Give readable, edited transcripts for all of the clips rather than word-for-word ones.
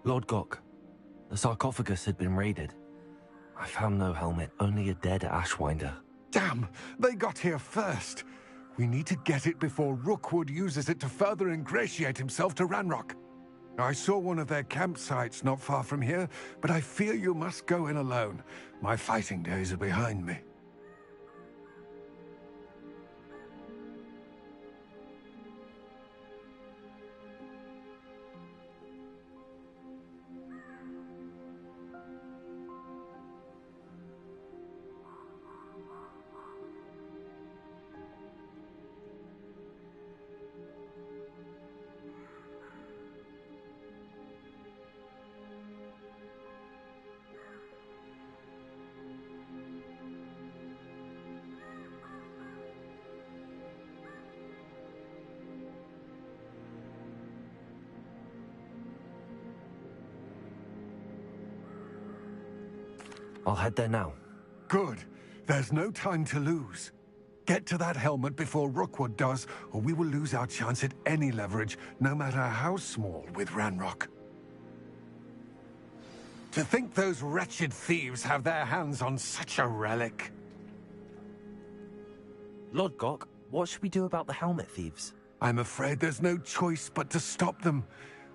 Lord Gok, the sarcophagus had been raided. I found no helmet, only a dead Ashwinder. Damn! They got here first! We need to get it before Rookwood uses it to further ingratiate himself to Ranrock. I saw one of their campsites not far from here, but I fear you must go in alone. My fighting days are behind me. I'll head there now. Good. There's no time to lose. Get to that helmet before Rookwood does, or we will lose our chance at any leverage, no matter how small, with Ranrock. To think those wretched thieves have their hands on such a relic. Lord Gok, what should we do about the helmet thieves? I'm afraid there's no choice but to stop them.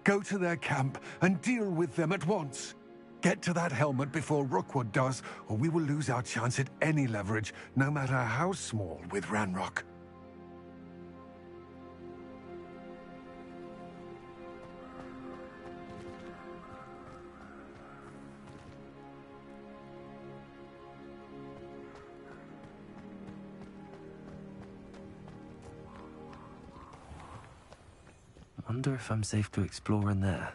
Go to their camp and deal with them at once. Get to that helmet before Rookwood does, or we will lose our chance at any leverage, no matter how small, with Ranrock. I wonder if I'm safe to explore in there.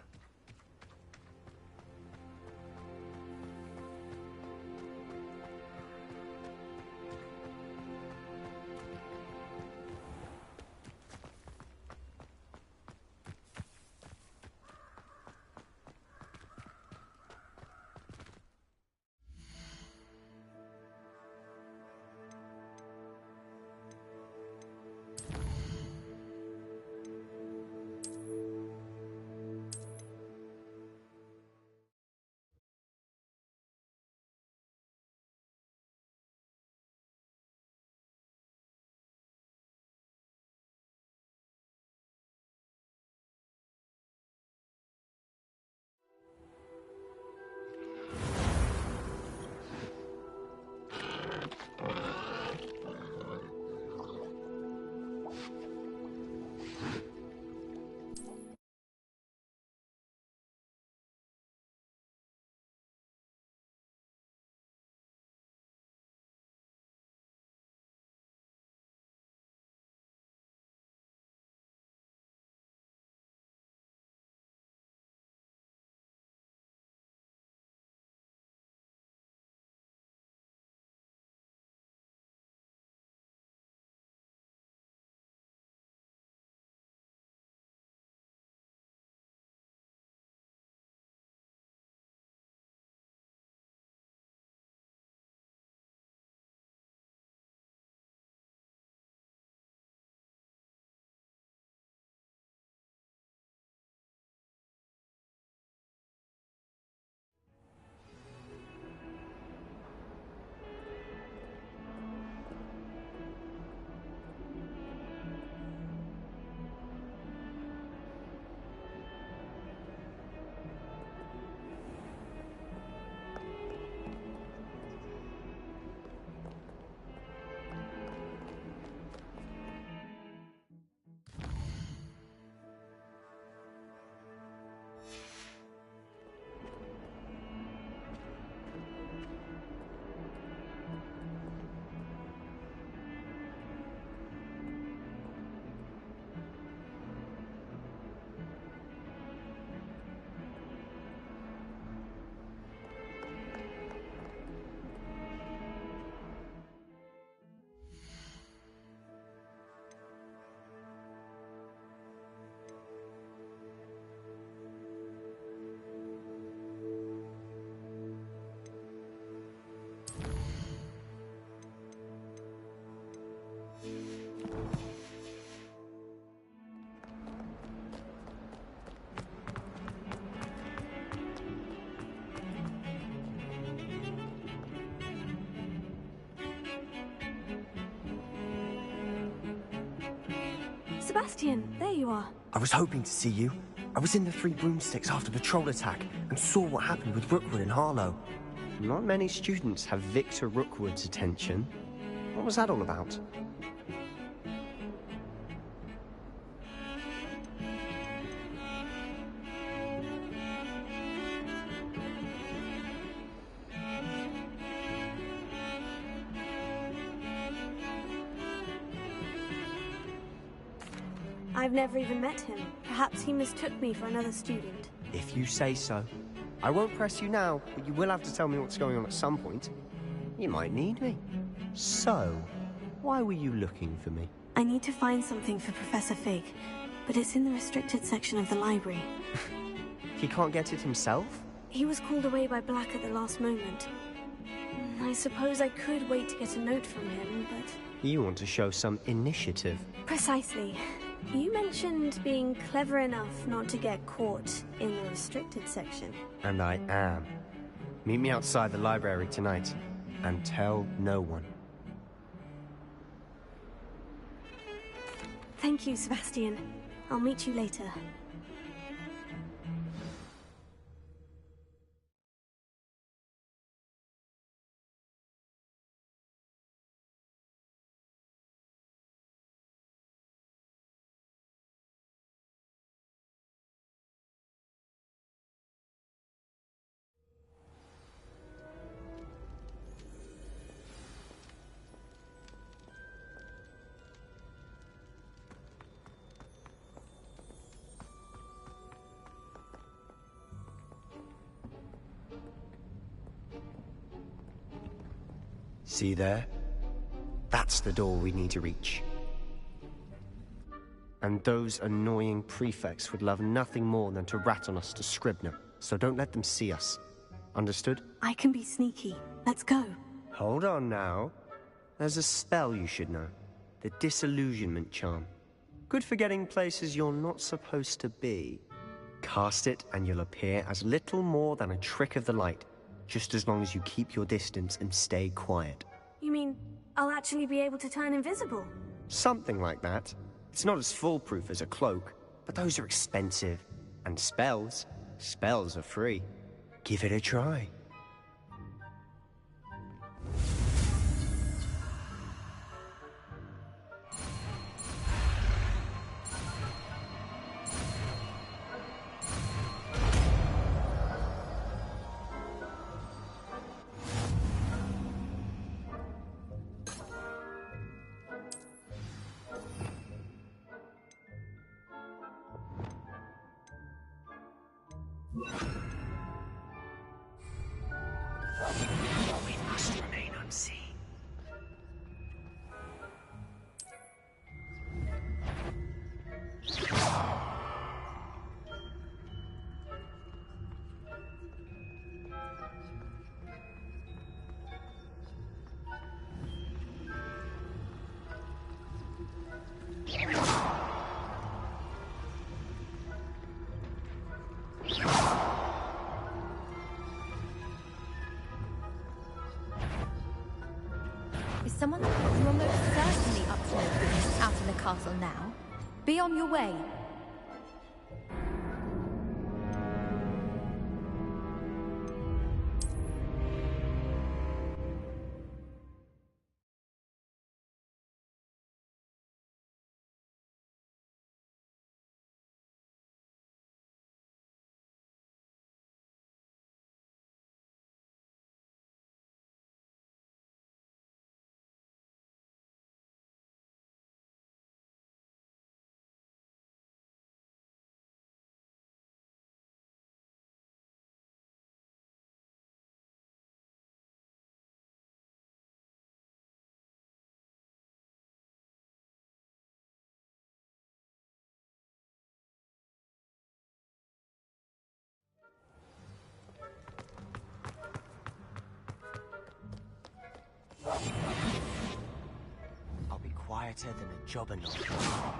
Sebastian, there you are. I was hoping to see you. I was in the Three Broomsticks after the troll attack and saw what happened with Rookwood and Harlow. Not many students have Victor Rookwood's attention. What was that all about? I've never even met him. Perhaps he mistook me for another student. If you say so. I won't press you now, but you will have to tell me what's going on at some point. You might need me. So, why were you looking for me? I need to find something for Professor Fig, but it's in the restricted section of the library. He can't get it himself? He was called away by Black at the last moment. I suppose I could wait to get a note from him, but... You want to show some initiative. Precisely. You mentioned being clever enough not to get caught in the restricted section. And I am. Meet me outside the library tonight, and tell no one. Thank you, Sebastian. I'll meet you later. See there? That's the door we need to reach. And those annoying prefects would love nothing more than to rat on us to Scribner, so don't let them see us. Understood? I can be sneaky. Let's go. Hold on now. There's a spell you should know. The Disillusionment Charm. Good for getting places you're not supposed to be. Cast it and you'll appear as little more than a trick of the light, just as long as you keep your distance and stay quiet. You mean I'll actually be able to turn invisible? Something like that. It's not as foolproof as a cloak, but those are expensive. And spells are free. Give it a try. We must remain unseen. Is someone you are most certainly up to no good out in the castle now? Be on your way. I'll be quieter than a jobberknoll.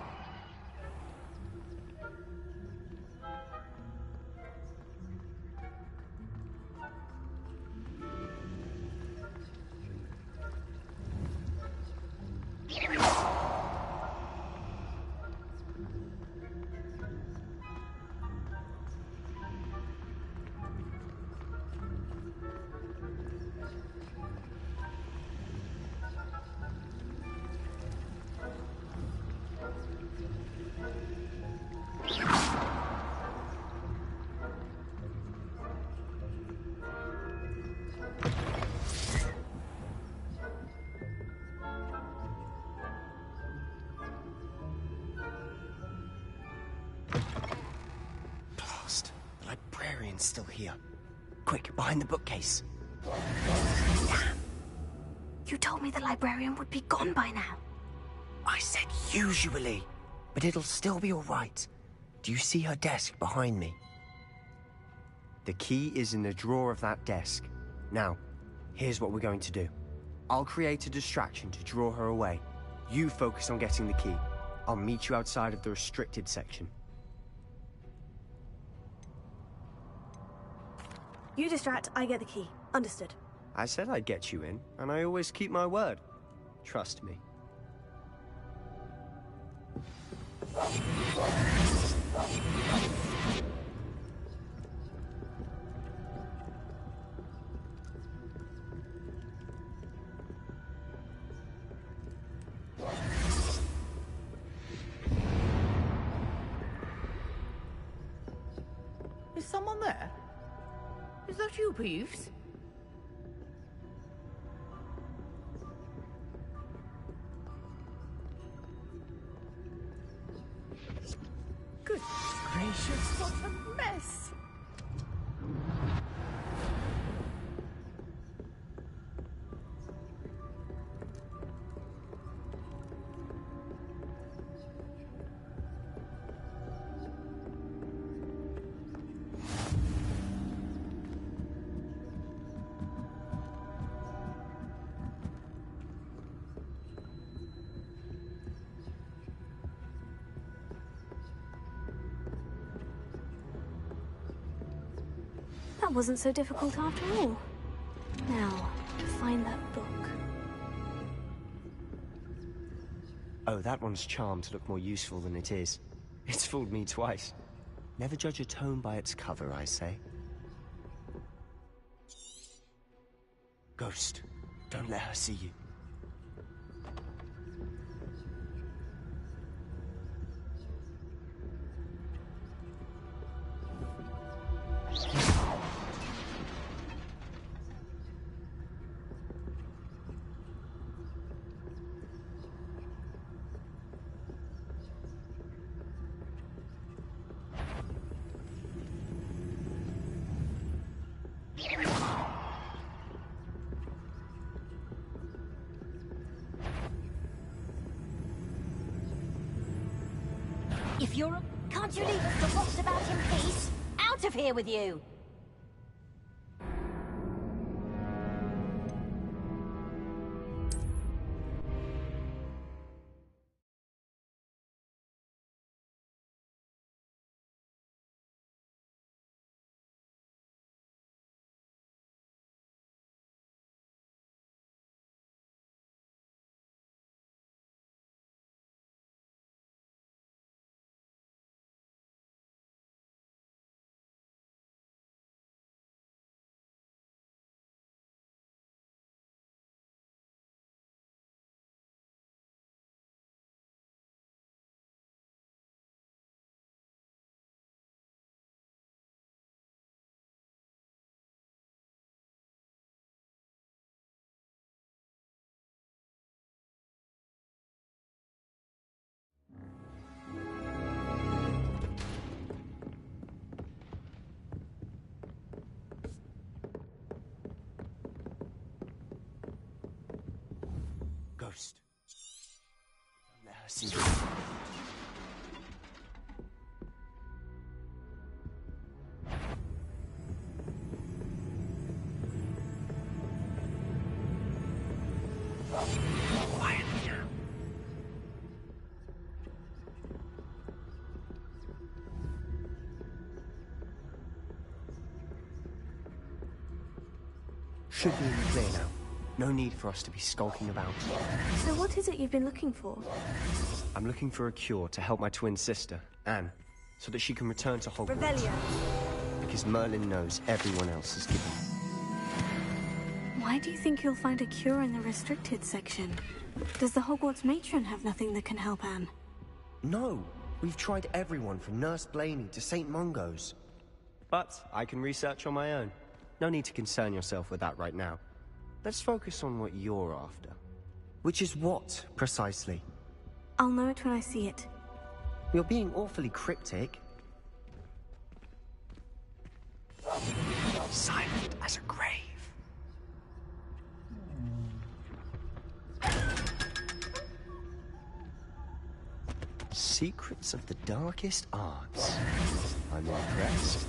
librarian's still here. Quick, behind the bookcase. Damn. You told me the librarian would be gone by now. I said usually, but it'll still be all right. Do you see her desk behind me? The key is in the drawer of that desk. Now, here's what we're going to do. I'll create a distraction to draw her away. You focus on getting the key. I'll meet you outside of the restricted section. You distract, I get the key. Understood. I said I'd get you in, and I always keep my word. Trust me. Is someone there? Is that you, Peeves? Good gracious, what a mess! That wasn't so difficult after all. Now, to find that book. Oh, that one's charmed to look more useful than it is. It's fooled me twice. Never judge a tome by its cover, I say. Ghost, don't let her see you. If you're... Can't you leave us to rot about in peace? Out of here with you! Ghost. Don't let her see you. Quietly now. Should be in the clear now. No need for us to be skulking about. So what is it you've been looking for? I'm looking for a cure to help my twin sister, Anne, so that she can return to Hogwarts. Revelio. Because Merlin knows everyone else is given. Why do you think you'll find a cure in the restricted section? Does the Hogwarts matron have nothing that can help Anne? No, we've tried everyone from Nurse Blaney to St. Mungo's. But I can research on my own. No need to concern yourself with that right now. Let's focus on what you're after. Which is what, precisely? I'll know it when I see it. You're being awfully cryptic. silent as a grave. Secrets of the darkest arts. I'm impressed.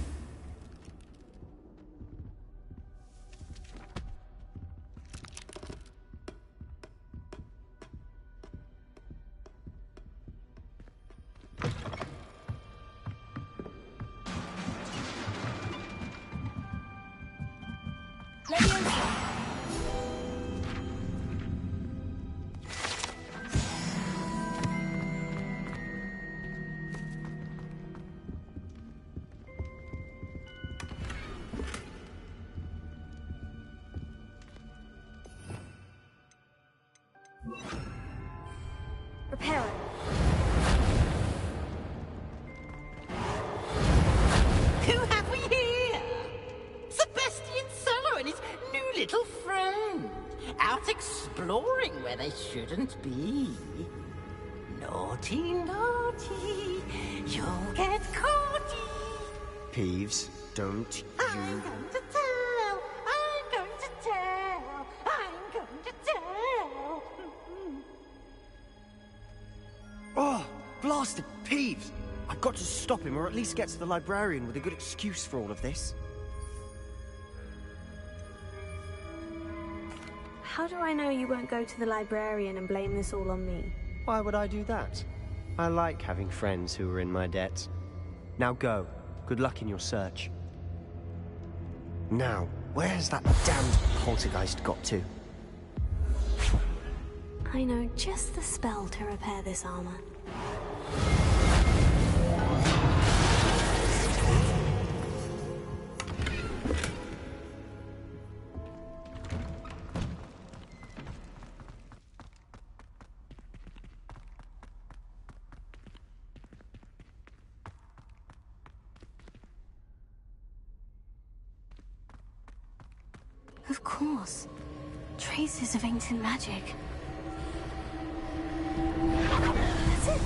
Repair it. Who have we here? Sebastian Solo and his new little friend. Out exploring where they shouldn't be. Naughty, naughty. You'll get caughty. Peeves, don't I'm you... going to tell. I'm going to tell. I'm going to tell. Oh, blasted Peeves! I've got to stop him, or at least get to the librarian with a good excuse for all of this. How do I know you won't go to the librarian and blame this all on me? Why would I do that? I like having friends who are in my debt. Now go. Good luck in your search. Now, where's that damned poltergeist got to? I know just the spell to repair this armor. Of course. Traces of ancient magic. That's it!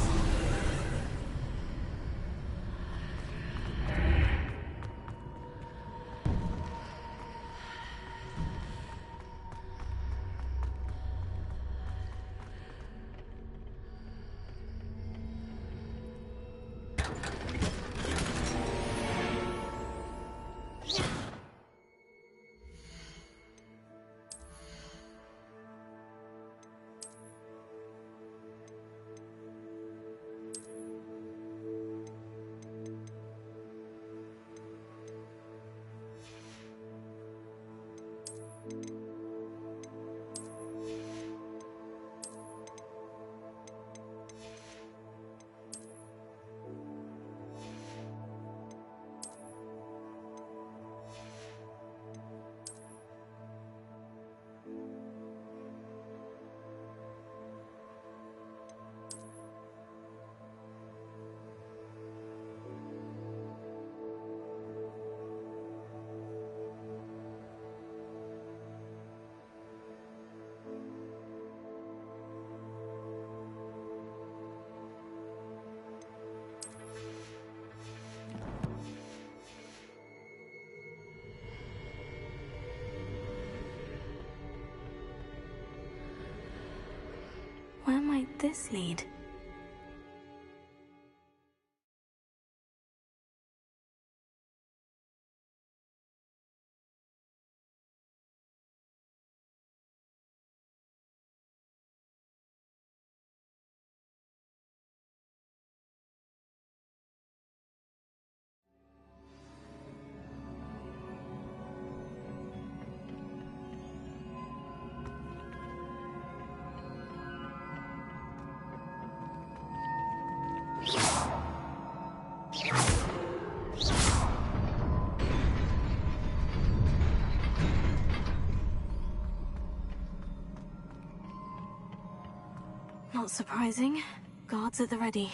Where might this lead? Not surprising. Guards at the ready.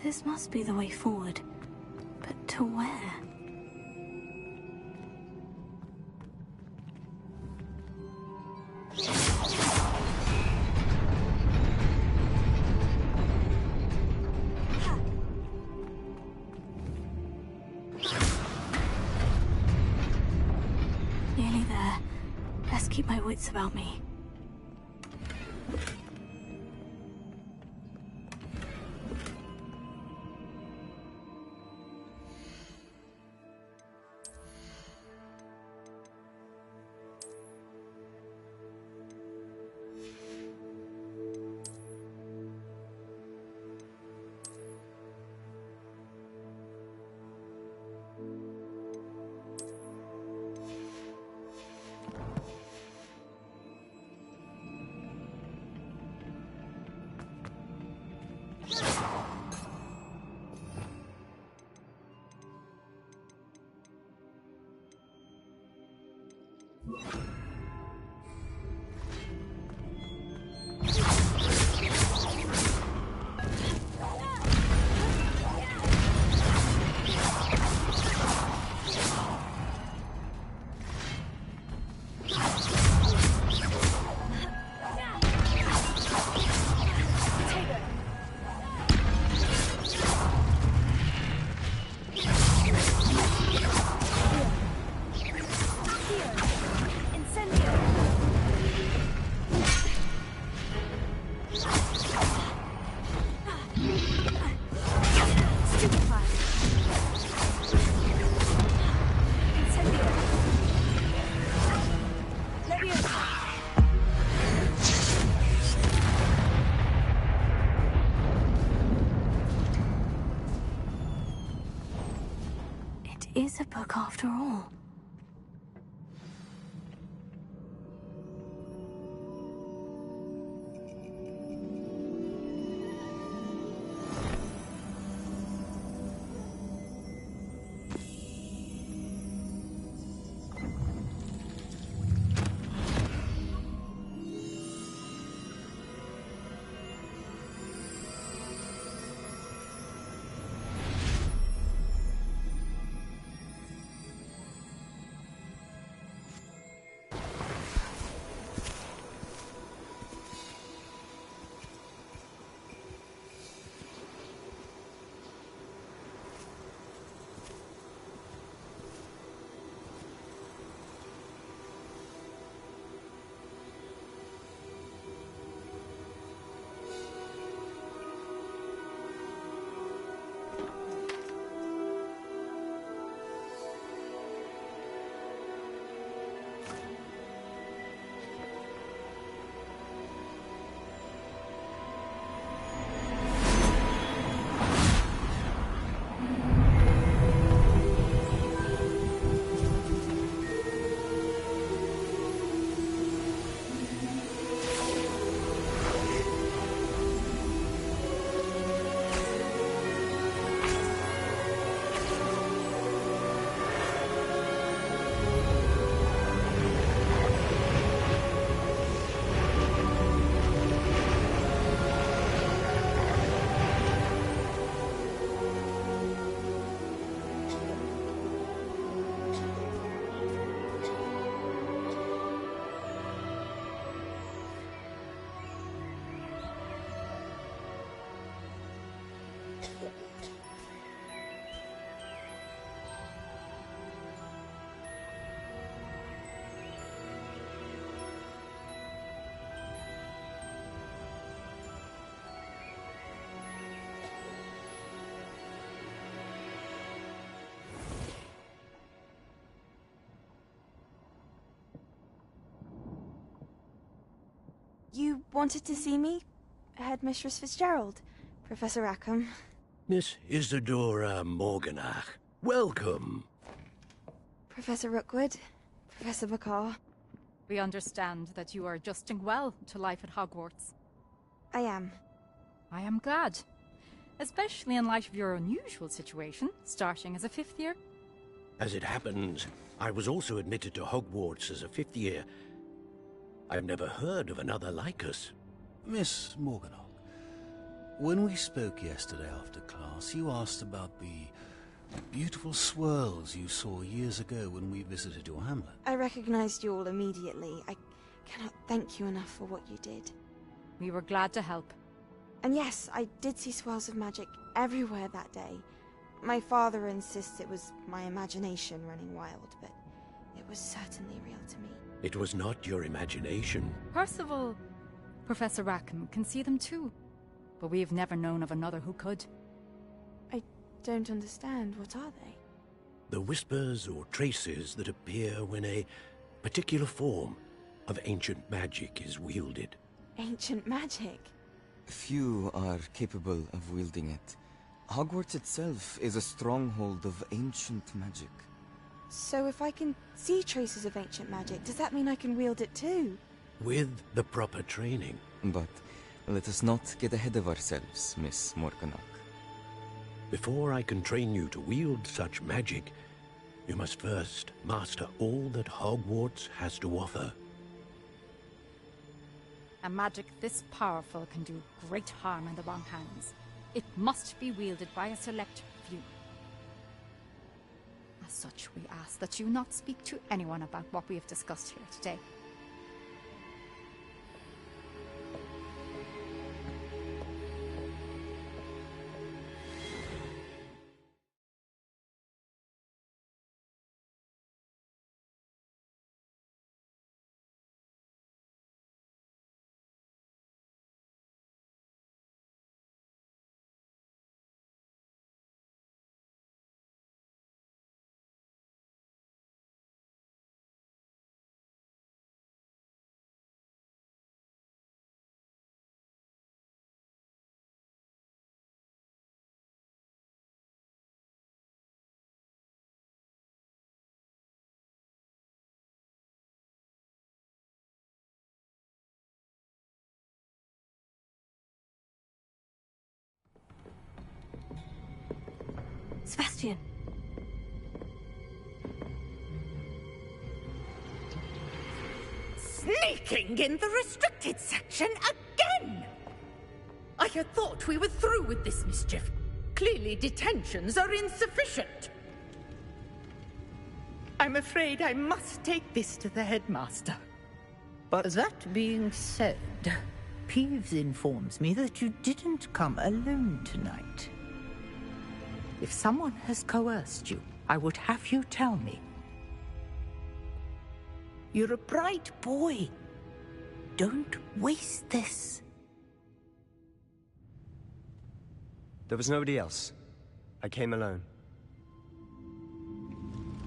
This must be the way forward. But to where? Nearly there. Best keep my wits about me. Is a book after all. You wanted to see me? Headmistress Fitzgerald, Professor Rackham. Miss Isadora Morganach, welcome. Professor Rookwood, Professor McCaw. We understand that you are adjusting well to life at Hogwarts. I am. I am glad. Especially in light of your unusual situation, starting as a 5th year. As it happens, I was also admitted to Hogwarts as a 5th year. I've never heard of another like us. Miss Morganach, when we spoke yesterday after class, you asked about the beautiful swirls you saw years ago when we visited your hamlet. I recognized you all immediately. I cannot thank you enough for what you did. We were glad to help. And yes, I did see swirls of magic everywhere that day. My father insists it was my imagination running wild, but it was certainly real to me. It was not your imagination. Percival, Professor Rackham can see them too. But we have never known of another who could. I don't understand. What are they? The whispers or traces that appear when a particular form of ancient magic is wielded. Ancient magic? Few are capable of wielding it. Hogwarts itself is a stronghold of ancient magic. So if I can see traces of ancient magic, does that mean I can wield it too? With the proper training. But let us not get ahead of ourselves, Miss Morganach. Before I can train you to wield such magic, you must first master all that Hogwarts has to offer. A magic this powerful can do great harm in the wrong hands. It must be wielded by a select few. As such, we ask that you not speak to anyone about what we have discussed here today. Sebastian! Sneaking in the restricted section again! I had thought we were through with this mischief. Clearly detentions are insufficient. I'm afraid I must take this to the headmaster. But that being said, Peeves informs me that you didn't come alone tonight. If someone has coerced you, I would have you tell me. You're a bright boy. Don't waste this. There was nobody else. I came alone.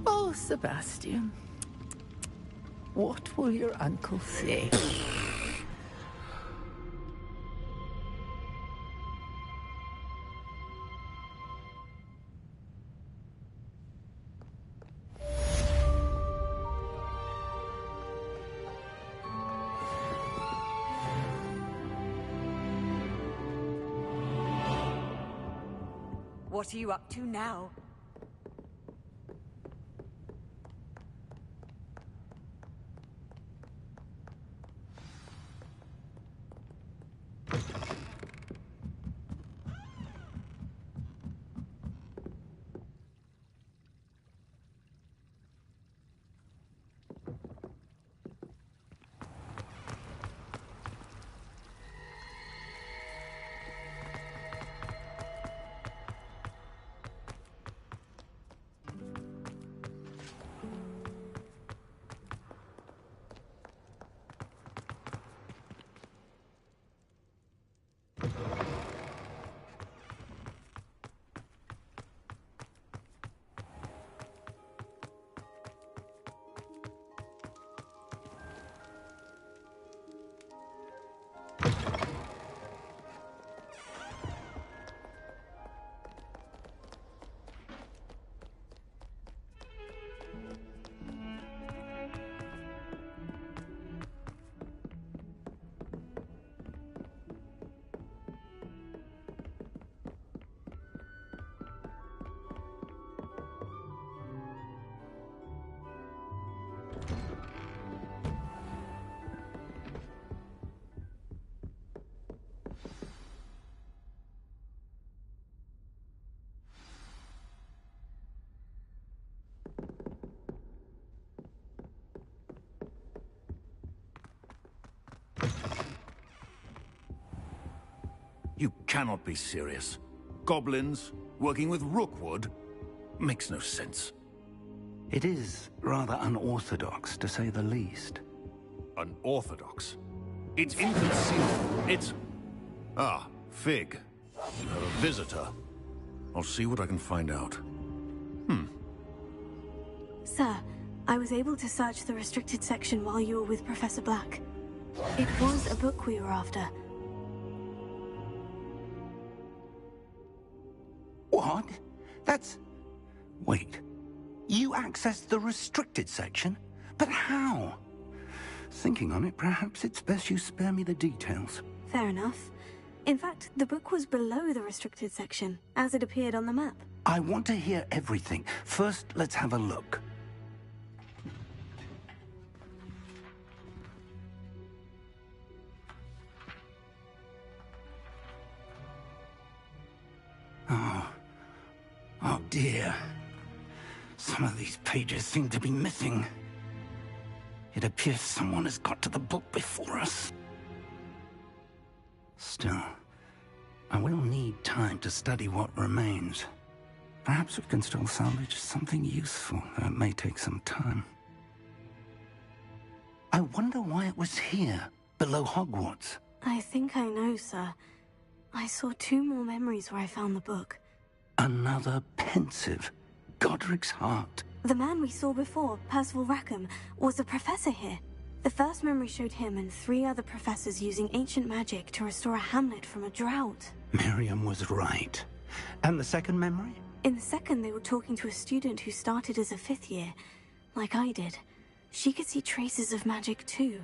Oh, Sebastian. What will your uncle say? What are you up to now? You cannot be serious. Goblins working with Rookwood? Makes no sense. It is rather unorthodox, to say the least. Unorthodox? It's inconceivable. It's... Ah, Fig. You're a visitor. I'll see what I can find out. Sir, I was able to search the restricted section while you were with Professor Black. It was a book we were after. What? That's... Wait. You accessed the restricted section? But how? Thinking on it, perhaps it's best you spare me the details. Fair enough. In fact, the book was below the restricted section, as it appeared on the map. I want to hear everything. First, let's have a look. Oh dear. Some of these pages seem to be missing. It appears someone has got to the book before us. Still, I will need time to study what remains. Perhaps we can still salvage something useful, though it may take some time. I wonder why it was here, below Hogwarts. I think I know, sir. I saw 2 more memories where I found the book. Another pensive. Godric's heart. The man we saw before, Percival Rackham, was a professor here. The first memory showed him and 3 other professors using ancient magic to restore a hamlet from a drought. Miriam was right. And the second memory? In the second, they were talking to a student who started as a 5th year, like I did. She could see traces of magic too.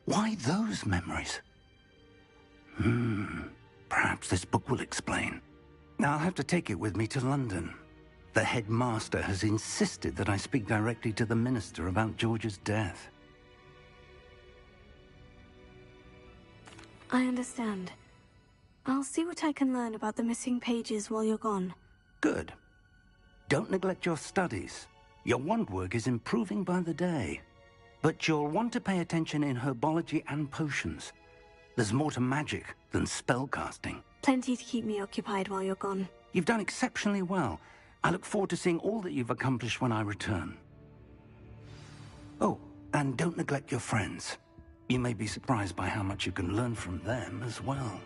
Why those memories? Perhaps this book will explain. Now I'll have to take it with me to London. The headmaster has insisted that I speak directly to the minister about George's death. I understand. I'll see what I can learn about the missing pages while you're gone. Good. Don't neglect your studies. Your wand work is improving by the day. But you'll want to pay attention in herbology and potions. There's more to magic than spellcasting. Plenty to keep me occupied while you're gone. You've done exceptionally well. I look forward to seeing all that you've accomplished when I return. Oh, and don't neglect your friends. You may be surprised by how much you can learn from them as well.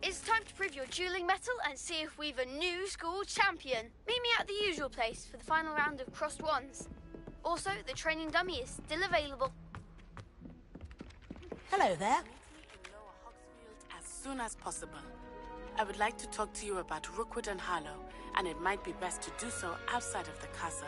It's time to prove your dueling mettle and see if we've a new school champion. Meet me at the usual place for the final round of crossed wands. Also, the training dummy is still available. Hello there. As soon as possible. I would like to talk to you about Rookwood and Harlow, and it might be best to do so outside of the castle.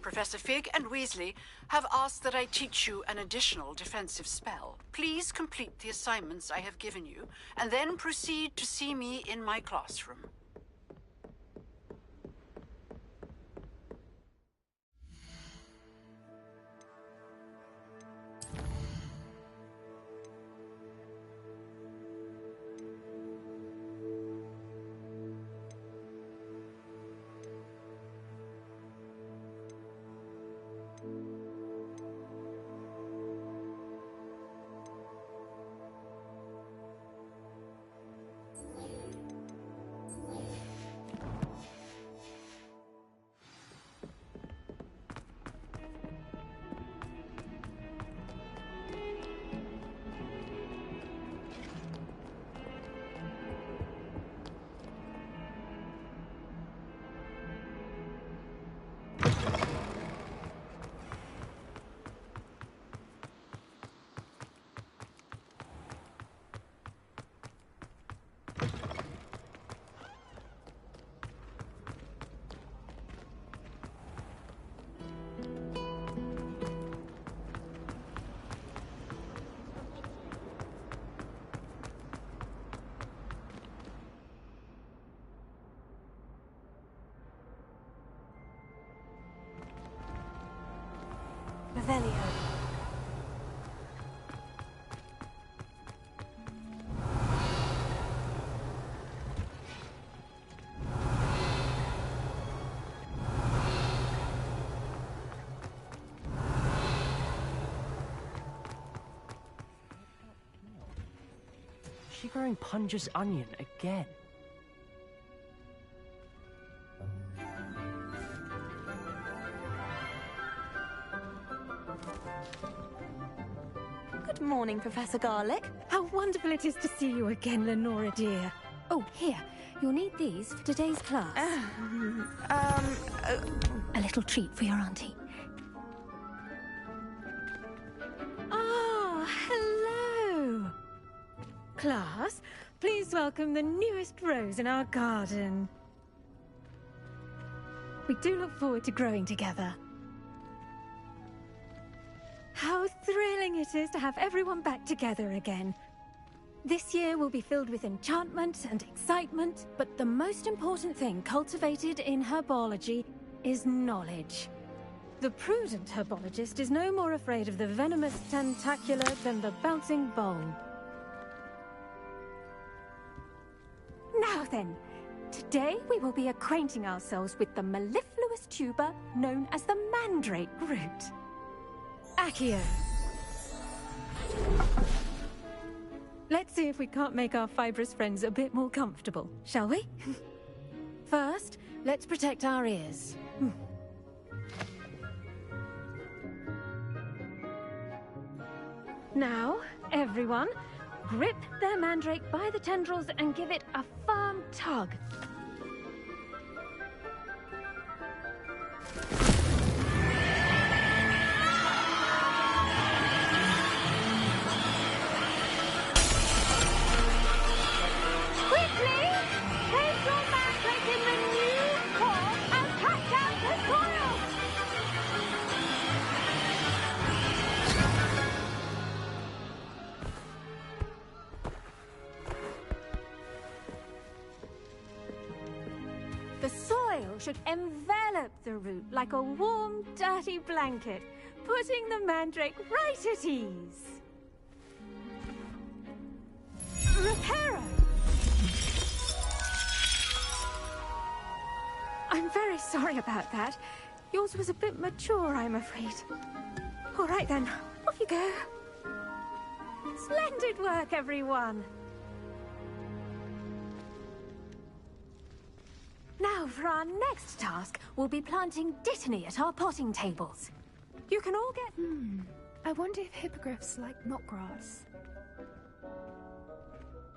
Professor Fig and Weasley have asked that I teach you an additional defensive spell. Please complete the assignments I have given you, and then proceed to see me in my classroom. Revelio. Is she growing Punja's onion again? Good morning, Professor Garlick. How wonderful it is to see you again, Lenora dear. Oh, here. You'll need these for today's class. A little treat for your auntie. Ah, hello. Class, please welcome the newest rose in our garden. We do look forward to growing together. How thrilling it is to have everyone back together again. This year will be filled with enchantment and excitement, but the most important thing cultivated in herbology is knowledge. The prudent herbologist is no more afraid of the venomous tentacula than the bouncing bulb. Now then, today we will be acquainting ourselves with the mellifluous tuber known as the mandrake root. Accio. Let's see if we can't make our fibrous friends a bit more comfortable, shall we? First, let's protect our ears. Now, everyone, grip their mandrake by the tendrils and give it a firm tug. Quickly! Place your mandrake in the new pot and pack out the soil! The soil should envelop the root like a warm, dirty blanket, putting the mandrake right at ease. Reparo! I'm very sorry about that. Yours was a bit mature, I'm afraid. All right then, off you go. Splendid work, everyone. Now, for our next task, we'll be planting dittany at our potting tables. You can all get... I wonder if hippogriffs like knotgrass.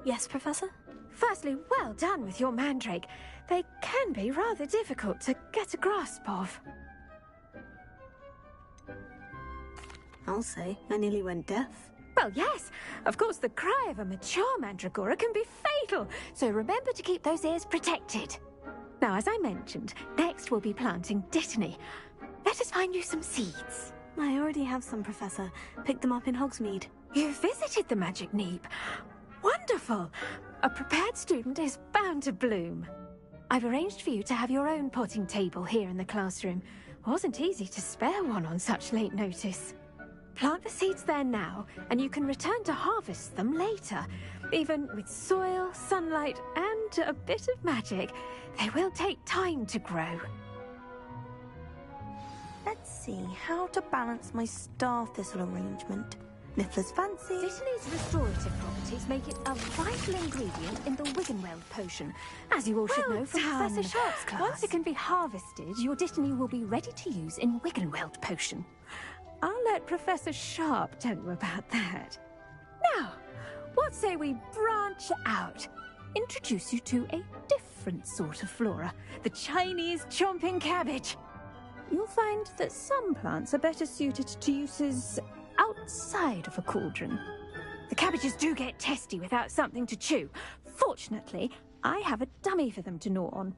Yes, Professor? Firstly, well done with your mandrake. They can be rather difficult to get a grasp of. I'll say, I nearly went deaf. Well, yes. Of course, the cry of a mature mandragora can be fatal, so remember to keep those ears protected. Now, as I mentioned, next we'll be planting dittany. Let us find you some seeds. I already have some, Professor. Picked them up in Hogsmeade. You visited the Magic Neep. Wonderful! A prepared student is bound to bloom. I've arranged for you to have your own potting table here in the classroom. Wasn't easy to spare one on such late notice. Plant the seeds there now, and you can return to harvest them later. Even with soil, sunlight, and a bit of magic, they will take time to grow. Let's see how to balance my star thistle arrangement. Niffler's fancy. Dittany's restorative properties make it a vital ingredient in the Wiggenweld potion, as you all should know from Professor Sharp's class. Once it can be harvested, your dittany will be ready to use in Wiggenweld potion. I'll let Professor Sharp tell you about that. Now, what say we branch out? Introduce you to a different sort of flora, the Chinese chomping cabbage. You'll find that some plants are better suited to uses outside of a cauldron. The cabbages do get testy without something to chew. Fortunately, I have a dummy for them to gnaw on.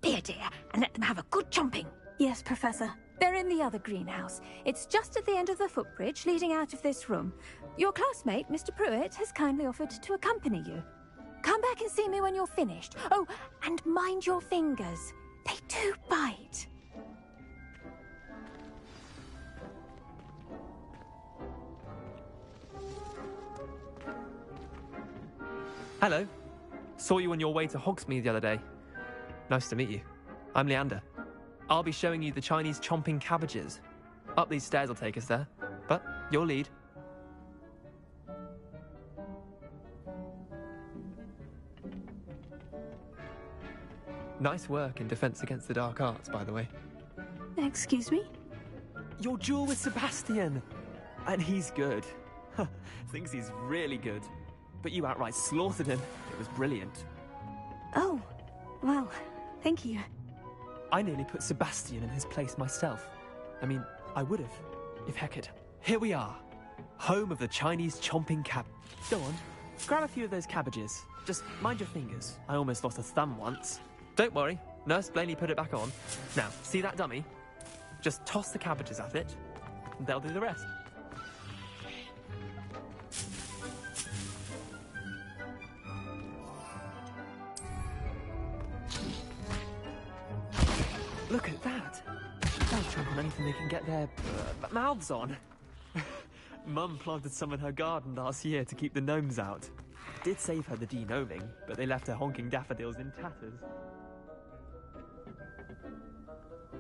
Be a dear and let them have a good chomping. Yes, Professor. They're in the other greenhouse. It's just at the end of the footbridge leading out of this room. Your classmate, Mr. Pruitt, has kindly offered to accompany you. Come back and see me when you're finished. Oh, and mind your fingers. They do bite. Hello. Saw you on your way to Hogsmeade the other day. Nice to meet you. I'm Leander. I'll be showing you the Chinese chomping cabbages. Up these stairs will take us there, but your lead. Nice work in Defense Against the Dark Arts, by the way. Excuse me? Your duel with Sebastian! And he's good. Thinks he's really good. But you outright slaughtered him. It was brilliant. Oh, well, thank you. I nearly put Sebastian in his place myself. I mean, I would have, if Hecate. Here we are. Home of the Chinese chomping cab. Go on, grab a few of those cabbages. Just mind your fingers. I almost lost a thumb once. Don't worry, Nurse Blaney put it back on. Now, see that dummy? Just toss the cabbages at it, and they'll do the rest. Look at that! They'll trump on anything they can get their mouths on. Mum planted some in her garden last year to keep the gnomes out. Did save her the de-gnoming, but they left her honking daffodils in tatters.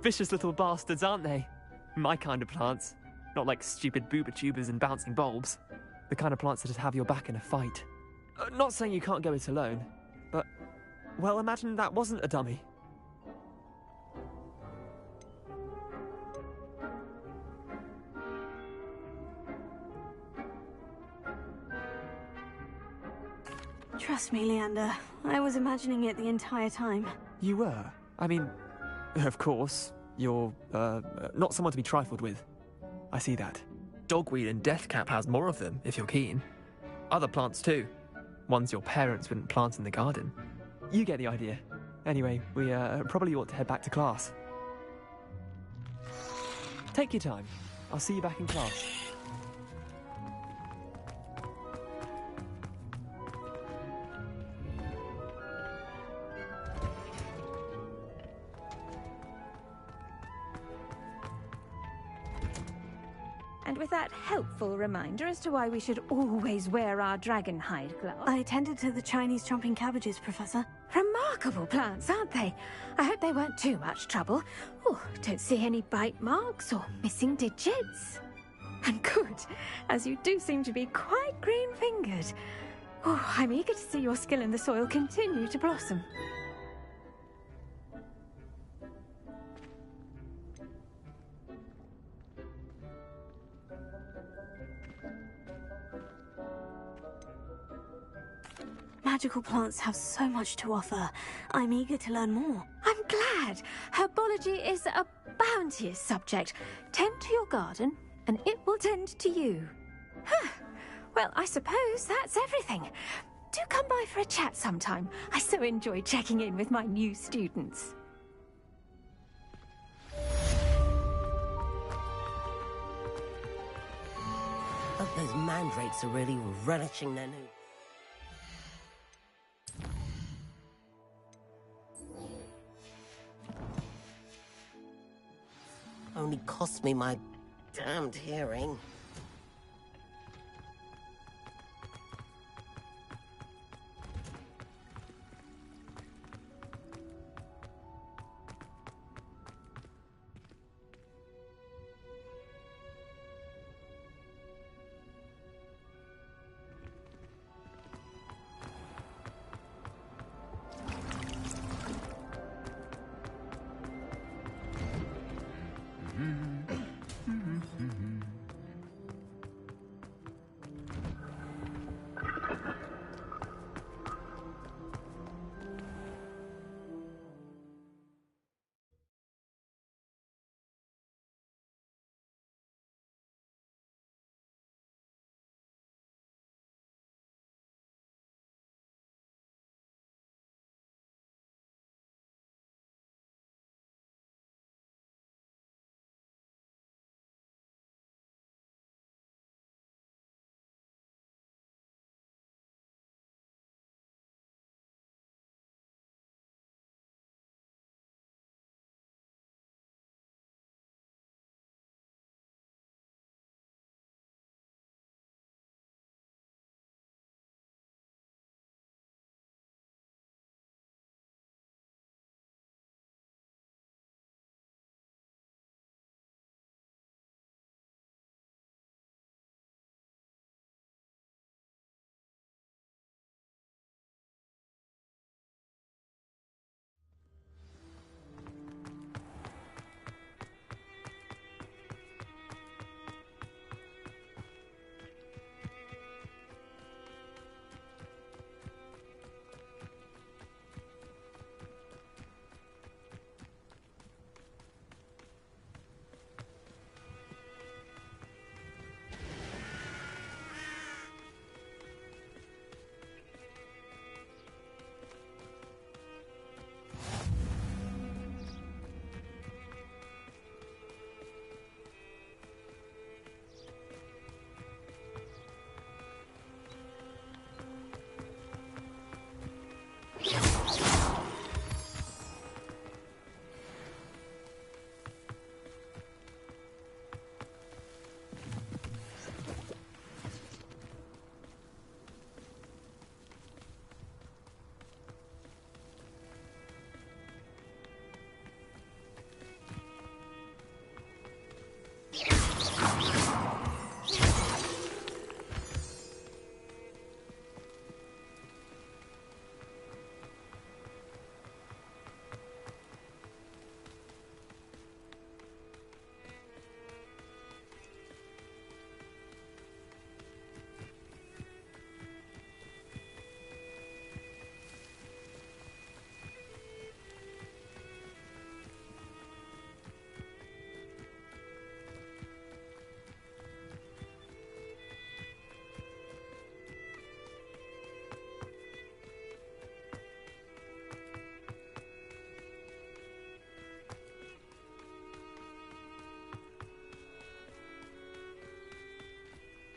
Vicious little bastards, aren't they? My kind of plants. Not like stupid booba tubers and bouncing bulbs. The kind of plants that just have your back in a fight. Not saying you can't go it alone, but... well, imagine that wasn't a dummy. Trust me, Leander. I was imagining it the entire time. You were? I mean, of course, you're, not someone to be trifled with. I see that. Dogweed and deathcap has more of them, if you're keen. Other plants too. Ones your parents wouldn't plant in the garden. You get the idea. Anyway, we, probably ought to head back to class. Take your time. I'll see you back in class. And with that helpful reminder as to why we should always wear our dragon hide gloves. I tended to the Chinese chomping cabbages, Professor. Remarkable plants, aren't they? I hope they weren't too much trouble. Oh, don't see any bite marks or missing digits. And good, as you do seem to be quite green-fingered. Oh, I'm eager to see your skill in the soil continue to blossom. Magical plants have so much to offer. I'm eager to learn more. I'm glad. Herbology is a bounteous subject. Tend to your garden, and it will tend to you. Huh. Well, I suppose that's everything. Do come by for a chat sometime. I so enjoy checking in with my new students. Hope those mandrakes are really relishing their new... Only cost me my damned hearing.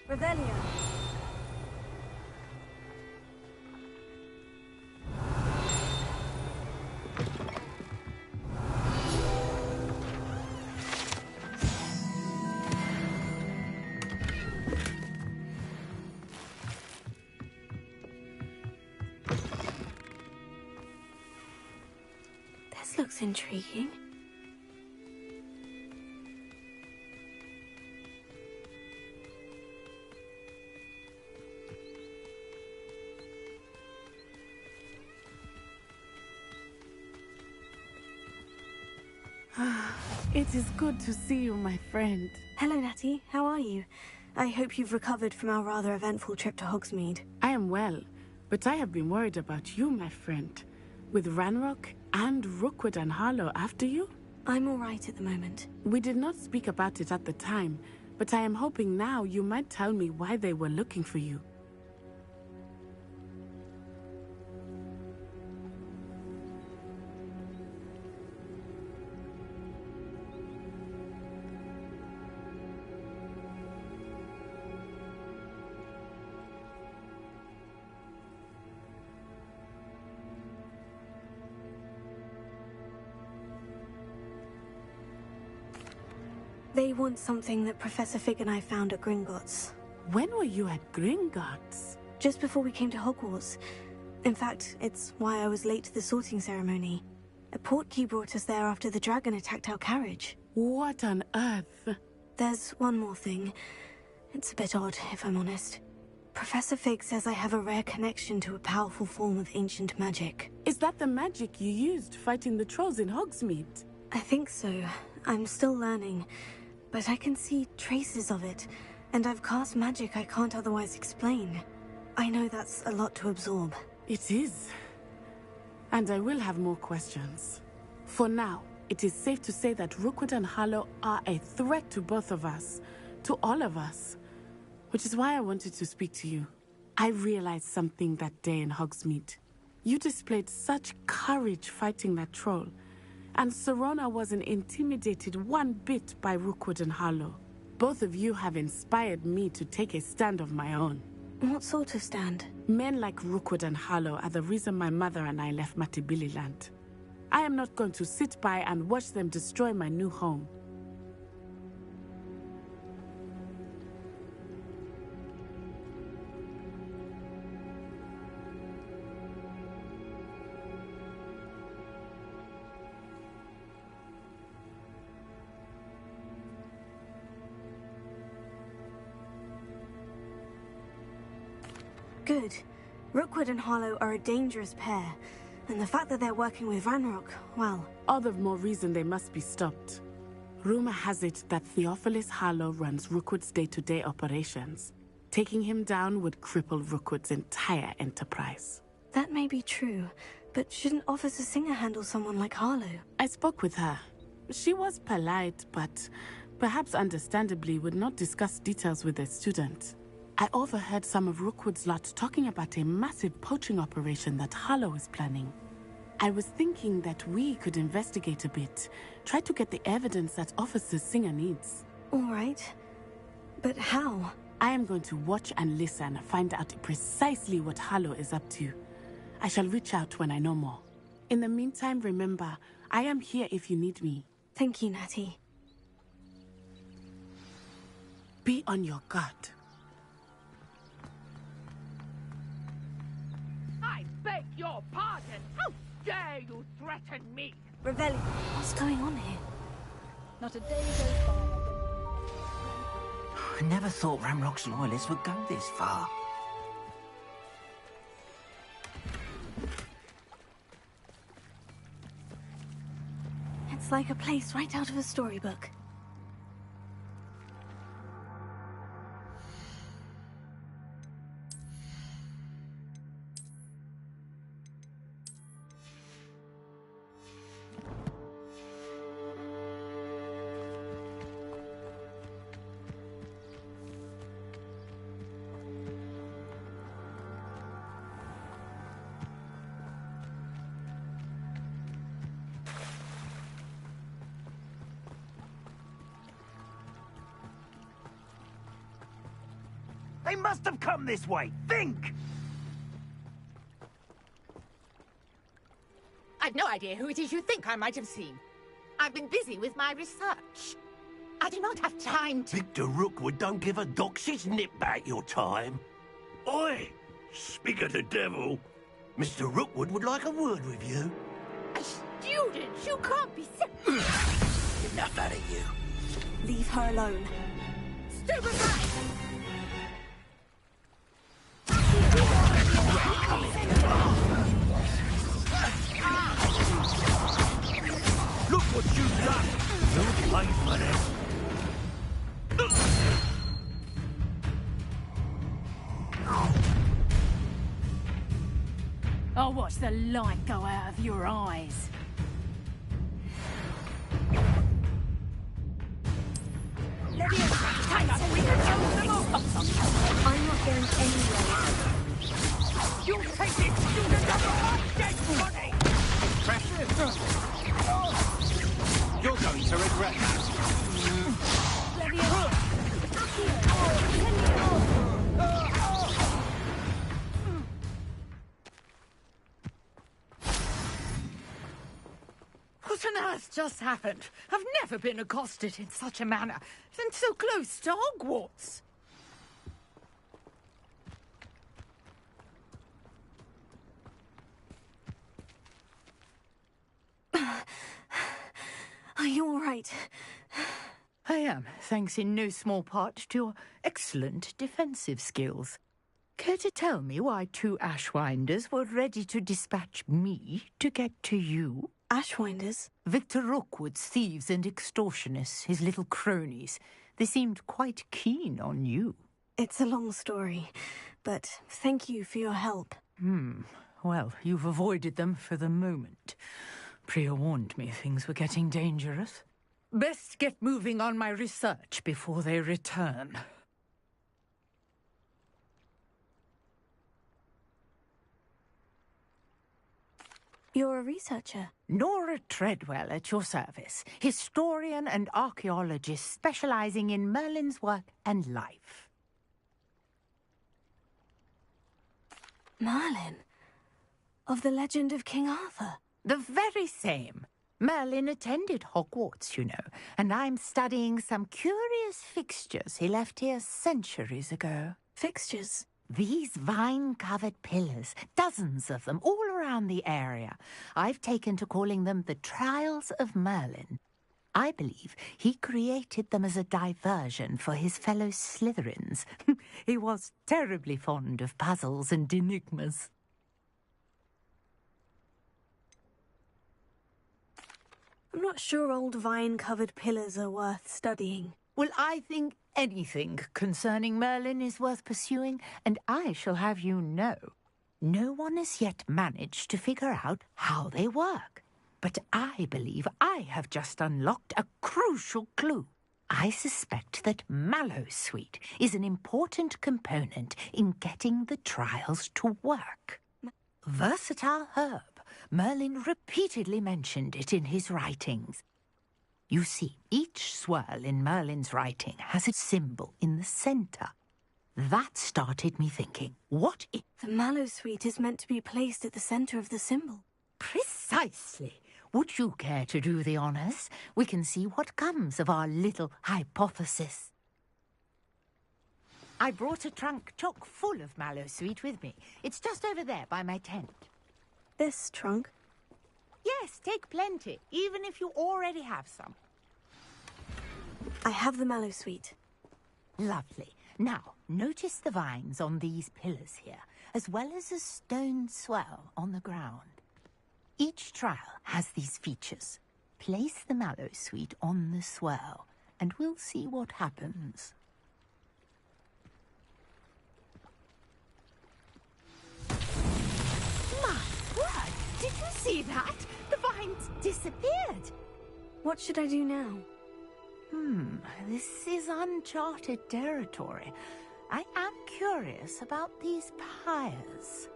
Revelio. This looks intriguing. It is good to see you, my friend. Hello, Natty. How are you? I hope you've recovered from our rather eventful trip to Hogsmeade. I am well, but I have been worried about you, my friend. With Ranrock and Rookwood and Harlow after you? I'm all right at the moment. We did not speak about it at the time, but I am hoping now you might tell me why they were looking for you. They want something that Professor Fig and I found at Gringotts. When were you at Gringotts? Just before we came to Hogwarts. In fact, it's why I was late to the sorting ceremony. A portkey brought us there after the dragon attacked our carriage. What on earth? There's one more thing. It's a bit odd, if I'm honest. Professor Fig says I have a rare connection to a powerful form of ancient magic. Is that the magic you used fighting the trolls in Hogsmeade? I think so. I'm still learning, but I can see traces of it, and I've cast magic I can't otherwise explain. I know that's a lot to absorb. It is. And I will have more questions. For now, it is safe to say that Rookwood and Harlow are a threat to both of us, to all of us. Which is why I wanted to speak to you. I realized something that day in Hogsmeade. You displayed such courage fighting that troll, and Serona wasn't intimidated one bit by Rookwood and Harlow. Both of you have inspired me to take a stand of my own. What sort of stand? Men like Rookwood and Harlow are the reason my mother and I left Matibililand. I am not going to sit by and watch them destroy my new home. Good. Rookwood and Harlow are a dangerous pair, and the fact that they're working with Ranrock, well... All the more reason they must be stopped. Rumor has it that Theophilus Harlow runs Rookwood's day-to-day operations. Taking him down would cripple Rookwood's entire enterprise. That may be true, but shouldn't Officer Singer handle someone like Harlow? I spoke with her. She was polite, but perhaps understandably would not discuss details with a student. I overheard some of Rookwood's lot talking about a massive poaching operation that Harlow is planning. I was thinking that we could investigate a bit, try to get the evidence that Officer Singer needs. All right. But how? I am going to watch and listen, find out precisely what Harlow is up to. I shall reach out when I know more. In the meantime, remember, I am here if you need me. Thank you, Natty. Be on your guard. I beg your pardon! How dare you threaten me? Revelli, what's going on here? Not a day goes by. I never thought Ranrock's loyalists would go this far. It's like a place right out of a storybook. They must have come this way. Think! I've no idea who it is you think I might have seen. I've been busy with my research. I do not have time to... Victor Rookwood don't give a doxy's nip back your time. Oi! Speak of the devil. Mr. Rookwood would like a word with you. A student? You can't be so... Enough out of you. Leave her alone. Stupid right! Look what you've done! You'll pay for this. I'll watch the light go out of your eyes. I'm not going anywhere. You'll take it! You'll recover my dead body! Impressive. You're going to regret that. What on earth just happened? I've never been accosted in such a manner, and so close to Hogwarts. Are you all right? I am, thanks in no small part to your excellent defensive skills. Care to tell me why 2 Ashwinders were ready to dispatch me to get to you? Ashwinders? Victor Rookwood's thieves and extortionists, his little cronies. They seemed quite keen on you. It's a long story, but thank you for your help. Well, you've avoided them for the moment. Priya warned me things were getting dangerous. Best get moving on my research before they return. You're a researcher? Nora Treadwell at your service, historian and archaeologist specializing in Merlin's work and life. Merlin? Of the legend of King Arthur? The very same. Merlin attended Hogwarts, you know, and I'm studying some curious fixtures he left here centuries ago. Fixtures? These vine-covered pillars, dozens of them, all around the area. I've taken to calling them the Trials of Merlin. I believe he created them as a diversion for his fellow Slytherins. He was terribly fond of puzzles and enigmas. I'm not sure old vine-covered pillars are worth studying. Well, I think anything concerning Merlin is worth pursuing, and I shall have you know, no one has yet managed to figure out how they work. But I believe I have just unlocked a crucial clue. I suspect that Mallowsweet is an important component in getting the trials to work. Versatile herb. Merlin repeatedly mentioned it in his writings. You see, each swirl in Merlin's writing has a symbol in the centre. That started me thinking, what if... The Mallowsweet is meant to be placed at the centre of the symbol. Precisely. Would you care to do the honours? We can see what comes of our little hypothesis. I brought a trunk chock full of Mallowsweet with me. It's just over there by my tent. This trunk? Yes, take plenty, even if you already have some. I have the Mallowsweet. Lovely. Now, notice the vines on these pillars here, as well as a stone swell on the ground. Each trial has these features. Place the Mallowsweet on the swell, and we'll see what happens. My word! Did you see that? The vines disappeared. What should I do now? This is uncharted territory. I am curious about these pyres.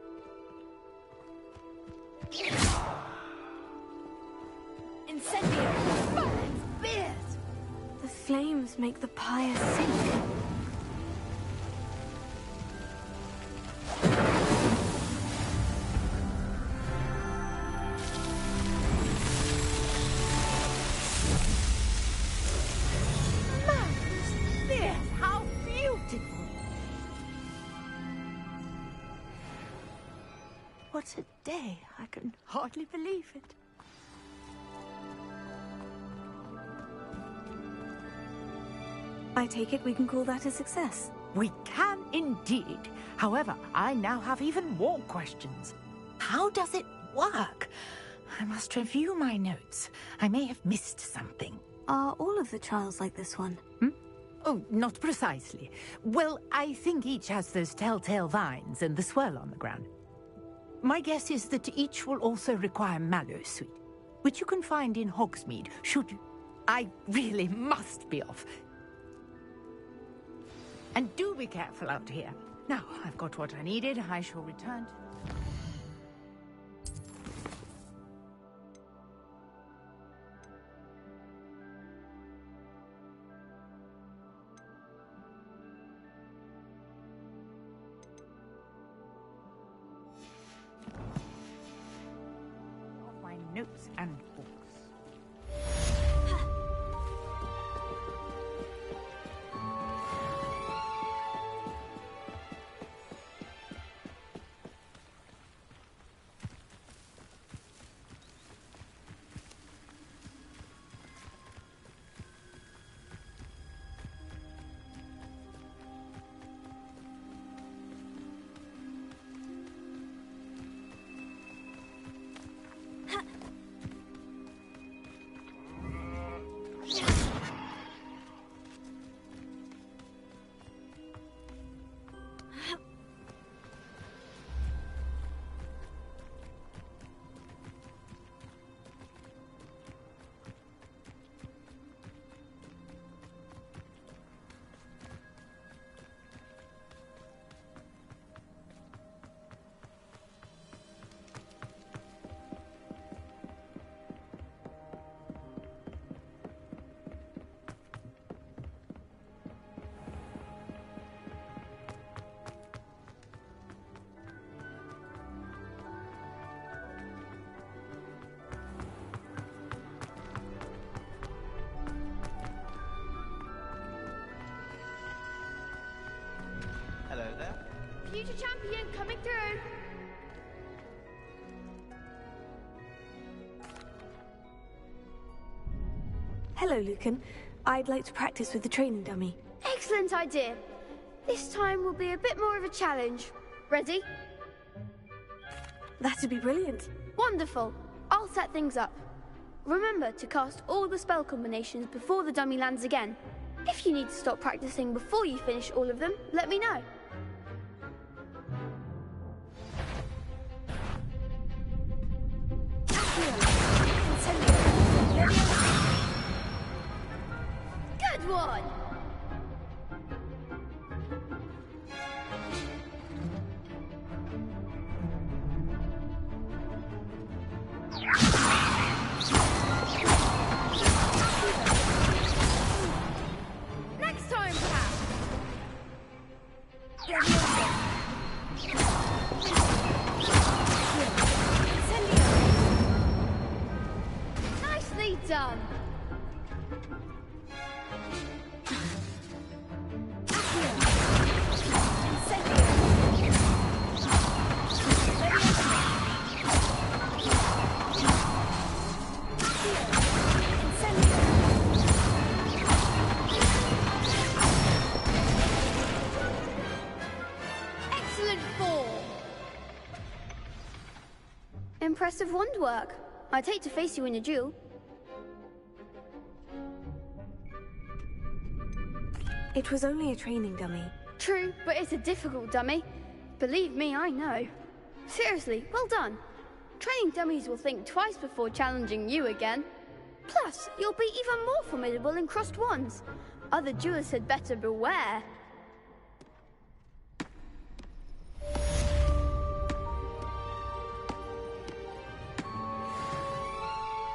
Incendiary! Merlin's beard! The flames make the pyre sink. What a day. I can hardly believe it. I take it we can call that a success. We can indeed. However, I now have even more questions. How does it work? I must review my notes. I may have missed something. Are all of the trials like this one? Oh, not precisely. Well, I think each has those telltale vines and the swirl on the ground. My guess is that each will also require mallow sweet, which you can find in Hogsmeade, should you... I really must be off. And do be careful out here. Now, I've got what I needed. I shall return to... my notes and books. Hello there. Future champion coming through. Hello, Lucan. I'd like to practice with the training dummy. Excellent idea. This time will be a bit more of a challenge. Ready? That'd be brilliant. Wonderful. I'll set things up. Remember to cast all the spell combinations before the dummy lands again. If you need to stop practicing before you finish all of them, let me know. Good one! Next time, perhaps! Nicely done! Excellent form! Impressive wand work. I'd hate to face you in a duel. It was only a training dummy. True, but it's a difficult dummy. Believe me, I know. Seriously, well done. Training dummies will think twice before challenging you again. Plus, you'll be even more formidable in crossed wands. Other duelists had better beware.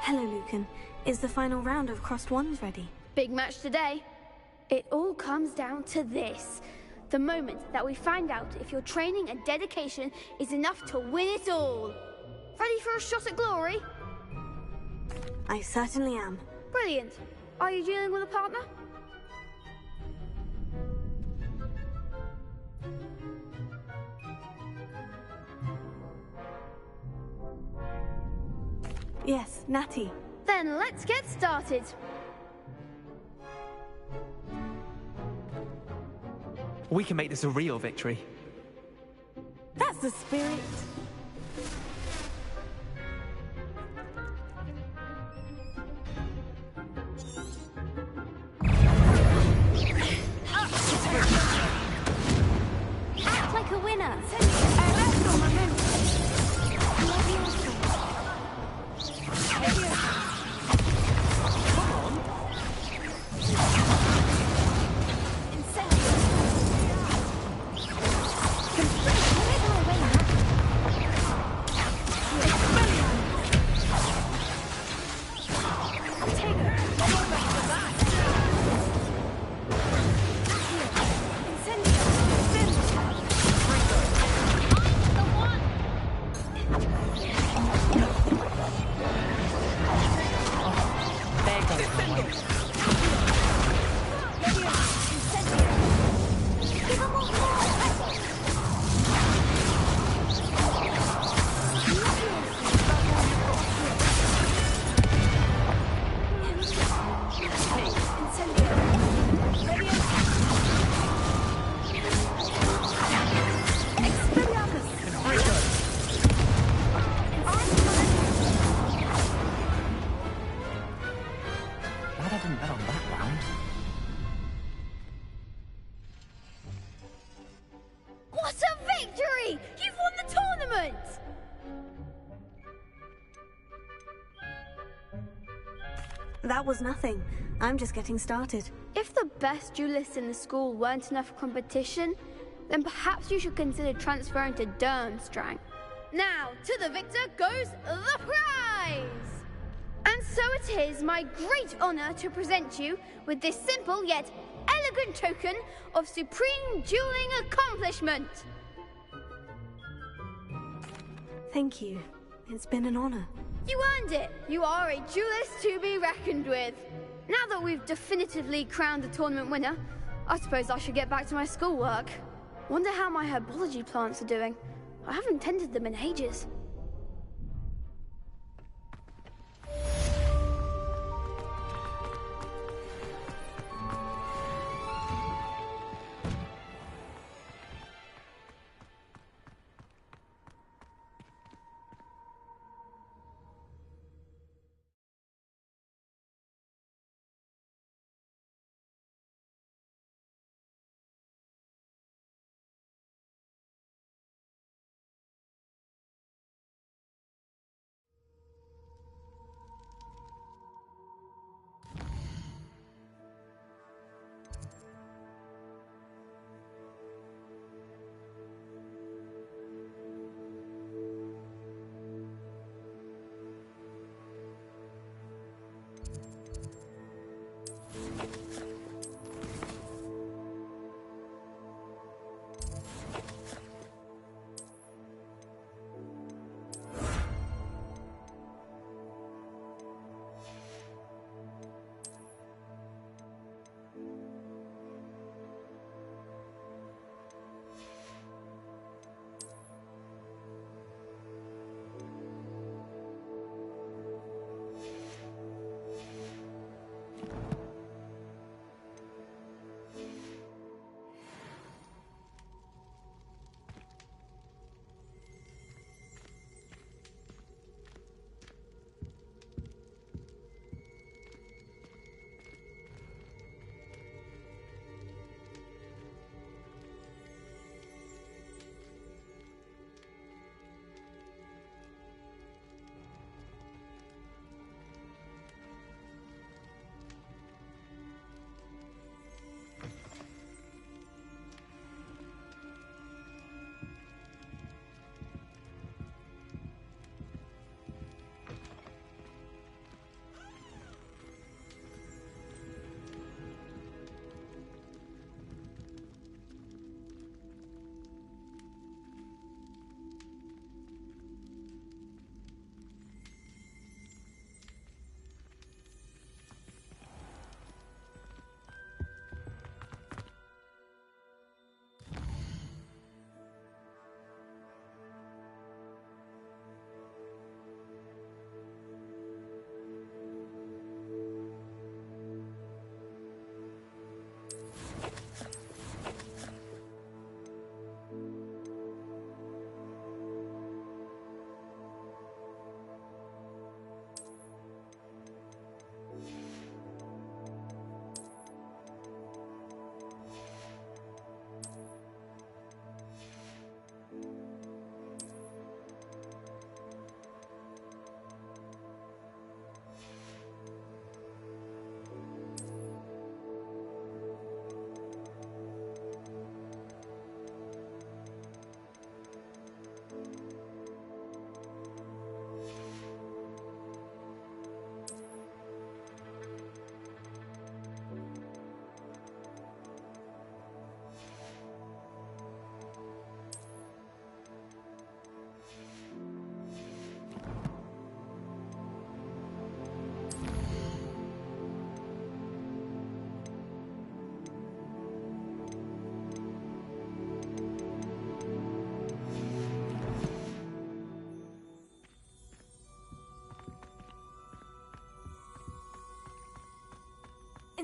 Hello, Lucan. Is the final round of crossed wands ready? Big match today. It all comes down to this. The moment that we find out if your training and dedication is enough to win it all. Ready for a shot at glory? I certainly am. Brilliant. Are you dealing with a partner? Yes, Natty. Then let's get started. We can make this a real victory. That's the spirit. Act like a winner. Glad I didn't bet on that round. What a victory! You've won the tournament! That was nothing. I'm just getting started. If the best duelists in the school weren't enough for competition, then perhaps you should consider transferring to Durmstrang. Now, to the victor goes the prize! And so it is my great honor to present you with this simple yet elegant token of supreme dueling accomplishment. Thank you. It's been an honor. You earned it. You are a duelist to be reckoned with. Now that we've definitively crowned the tournament winner, I suppose I should get back to my schoolwork. Wonder how my herbology plants are doing. I haven't tended them in ages.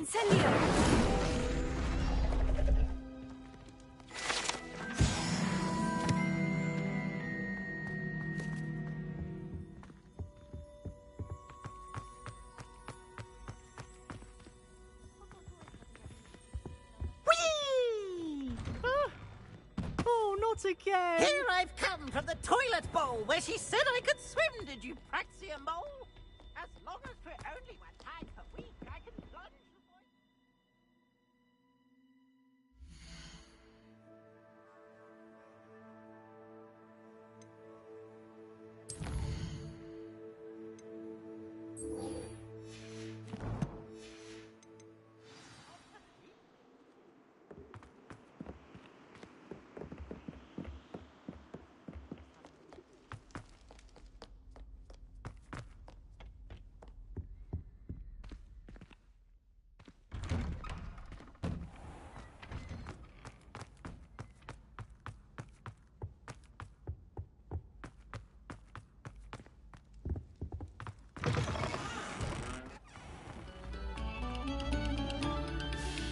Incendio! Oh, not again! Here I've come from the toilet bowl where she said I could swim, did you Praxia mole? As long as for only 1 time per week, I can plunge the boy.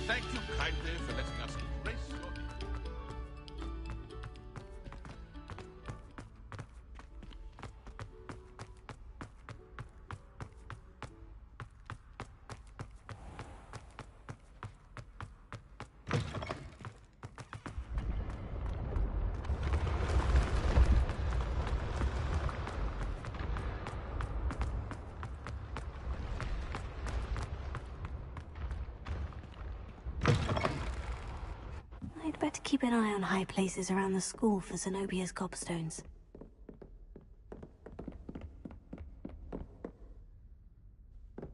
Thank you kindly for letting us grace your... I'd better keep an eye on high places around the school for Zenobia's gobstones.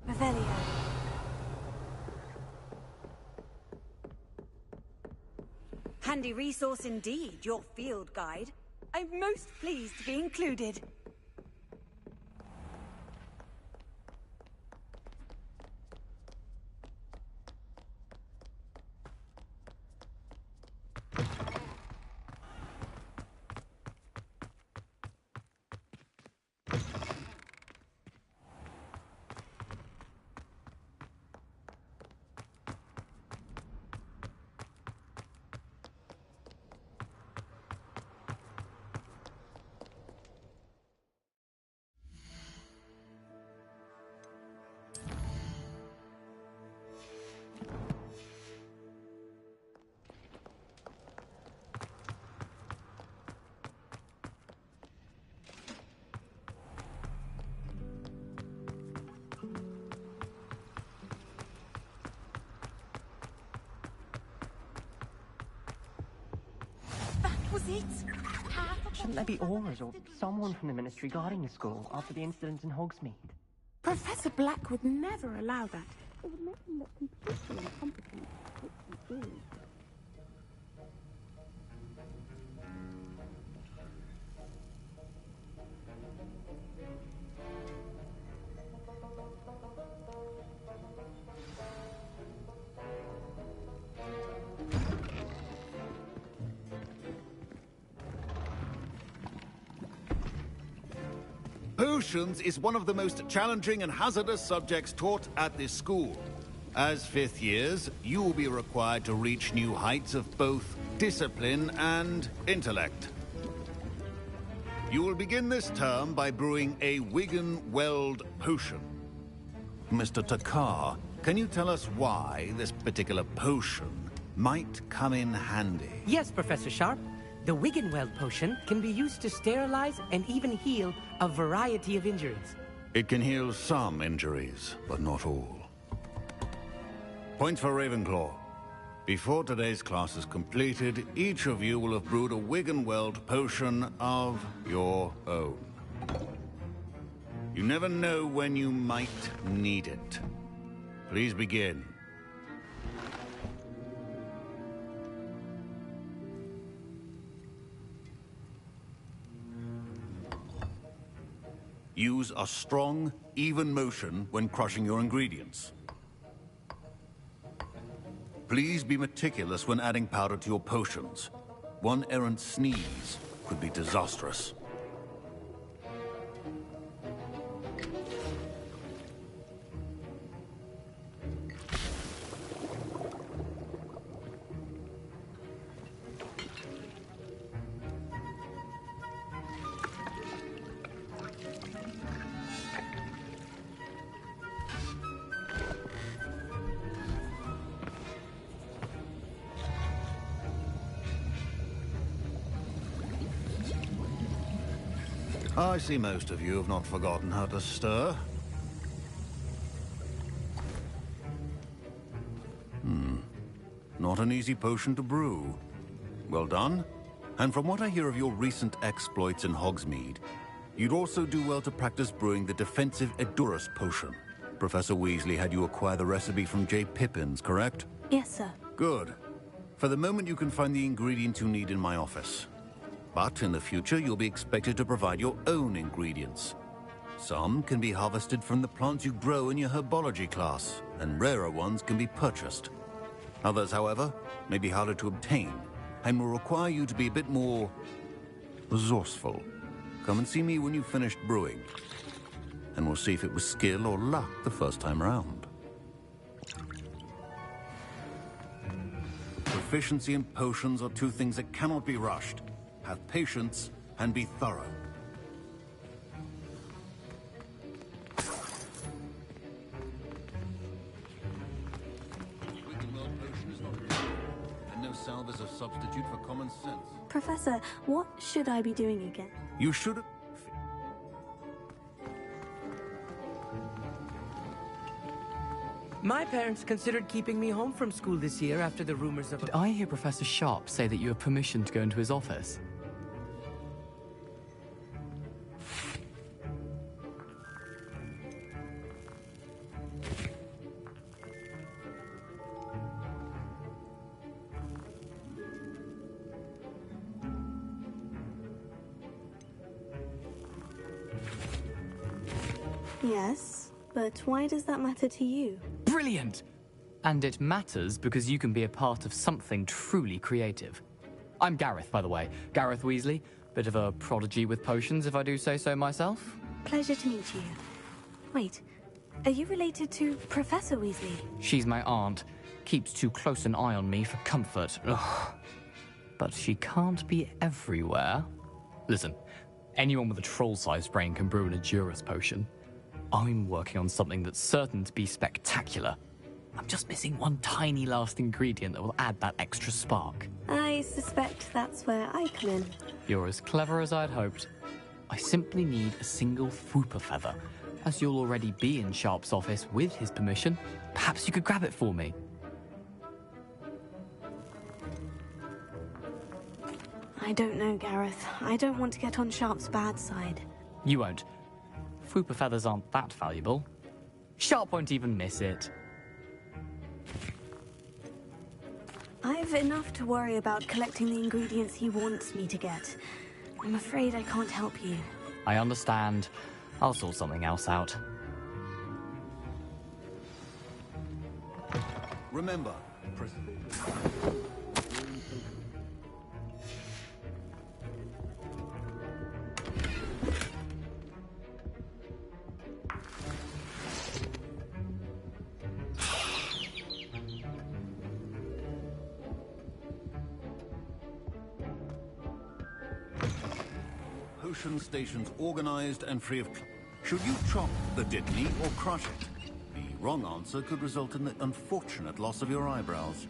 Revelio. Handy resource indeed, your field guide. I'm most pleased to be included. Was it? Shouldn't there be auras or someone from the Ministry guarding the school after the incident in Hogsmeade? Professor Black would never allow that. It would make him look completely incompetent, which he is. Potions is one of the most challenging and hazardous subjects taught at this school. As 5th years, you will be required to reach new heights of both discipline and intellect. You will begin this term by brewing a Wigan-Weld potion. Mr. Takar, can you tell us why this particular potion might come in handy? Yes, Professor Sharp. The Wiggenweld potion can be used to sterilize and even heal a variety of injuries. It can heal some injuries, but not all. Point for Ravenclaw. Before today's class is completed, each of you will have brewed a Wiggenweld potion of your own. You never know when you might need it. Please begin. Use a strong, even motion when crushing your ingredients. Please be meticulous when adding powder to your potions. One errant sneeze could be disastrous. I see most of you have not forgotten how to stir. Not an easy potion to brew. Well done. And from what I hear of your recent exploits in Hogsmeade, you'd also do well to practice brewing the defensive Edurus potion. Professor Weasley had you acquire the recipe from J. Pippins, correct? Yes, sir. Good. For the moment, you can find the ingredients you need in my office. But in the future, you'll be expected to provide your own ingredients. Some can be harvested from the plants you grow in your herbology class, and rarer ones can be purchased. Others, however, may be harder to obtain, and will require you to be a bit more resourceful. Come and see me when you've finished brewing, and we'll see if it was skill or luck the first time around. Proficiency in potions are two things that cannot be rushed. Have patience and be thorough. Salve is a substitute for common sense. Professor, what should I be doing again? You should have... My parents considered keeping me home from school this year after the rumors of... Did I hear Professor Sharp say that you have permission to go into his office? Yes, but why does that matter to you? Brilliant! And it matters because you can be a part of something truly creative. I'm Gareth, by the way. Gareth Weasley. Bit of a prodigy with potions, if I do say so myself. Pleasure to meet you. Wait, are you related to Professor Weasley? She's my aunt. Keeps too close an eye on me for comfort. Ugh. But she can't be everywhere. Listen, anyone with a troll-sized brain can brew an Edurus potion. I'm working on something that's certain to be spectacular. I'm just missing one tiny last ingredient that will add that extra spark. I suspect that's where I come in. You're as clever as I'd hoped. I simply need a single Fooper feather. As you'll already be in Sharp's office with his permission, perhaps you could grab it for me. I don't know, Gareth. I don't want to get on Sharp's bad side. You won't. Fooper feathers aren't that valuable. Sharp won't even miss it. I've enough to worry about collecting the ingredients he wants me to get. I'm afraid I can't help you. I understand. I'll sort something else out. Remember, potion stations organized and free of... Should you chop the Dittany or crush it? The wrong answer could result in the unfortunate loss of your eyebrows.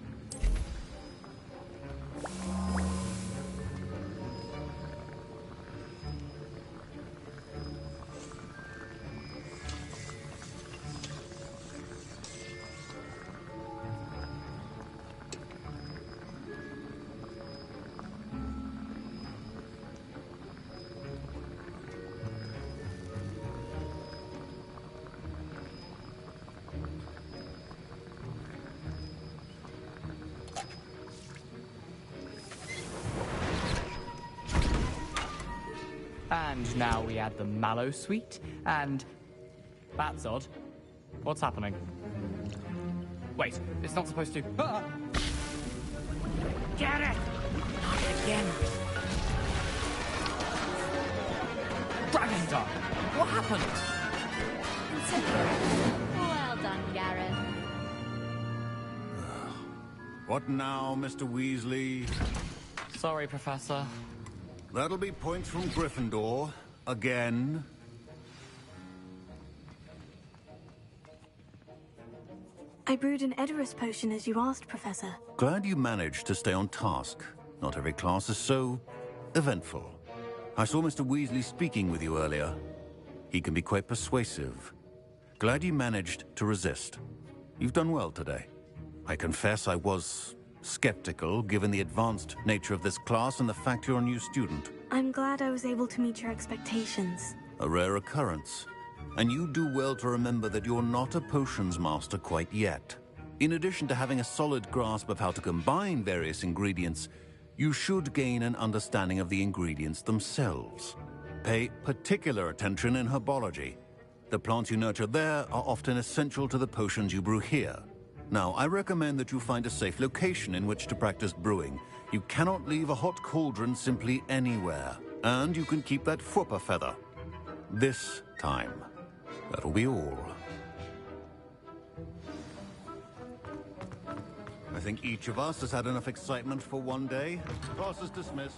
And now we add the mallow sweet, and... That's odd. What's happening? Wait, it's not supposed to... Ah! Get it! Not again! Dragon Dart! What happened? Well done, Gareth. What now, Mr. Weasley? Sorry, Professor. That'll be points from Gryffindor. Again. I brewed an Edurus potion as you asked, Professor. Glad you managed to stay on task. Not every class is so eventful. I saw Mr. Weasley speaking with you earlier. He can be quite persuasive. Glad you managed to resist. You've done well today. I confess I was skeptical, given the advanced nature of this class and the fact you're a new student. I'm glad I was able to meet your expectations. A rare occurrence. And you do well to remember that you're not a potions master quite yet. In addition to having a solid grasp of how to combine various ingredients, you should gain an understanding of the ingredients themselves. Pay particular attention in herbology. The plants you nurture there are often essential to the potions you brew here. Now, I recommend that you find a safe location in which to practice brewing. You cannot leave a hot cauldron simply anywhere. And you can keep that Fwooper feather. This time. That'll be all. I think each of us has had enough excitement for one day. Class is dismissed.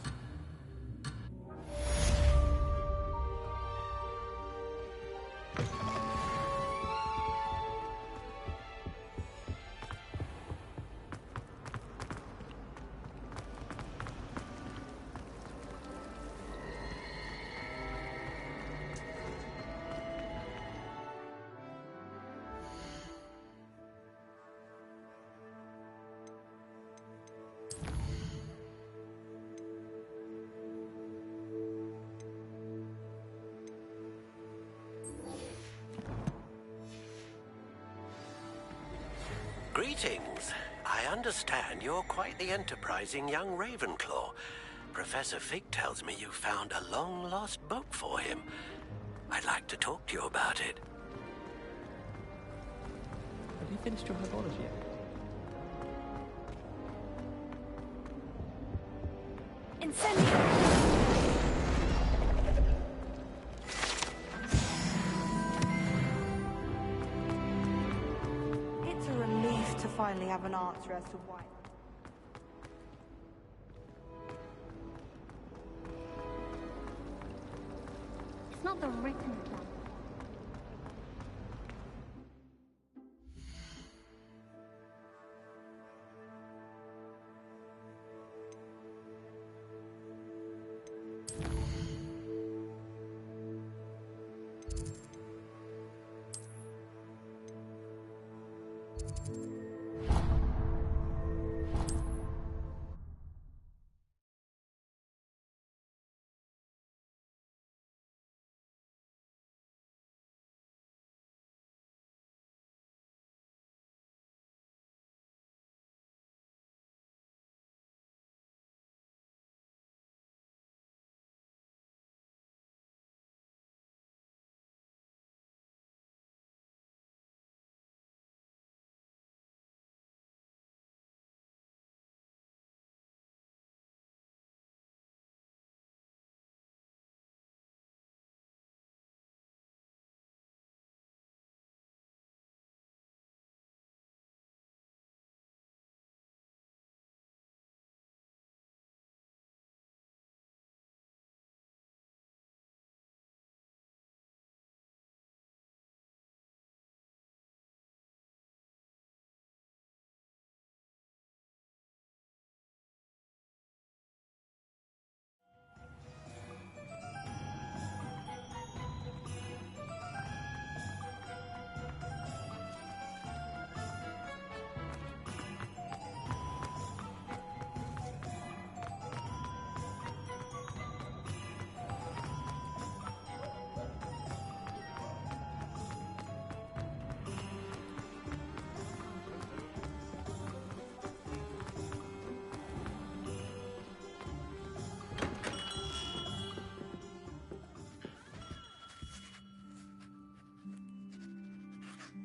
Greetings. I understand you're quite the enterprising young Ravenclaw. Professor Fig tells me you found a long-lost book for him. I'd like to talk to you about it. Have you finished your herbology yet? It's a relief to finally have an answer as to why. It's not the written plan.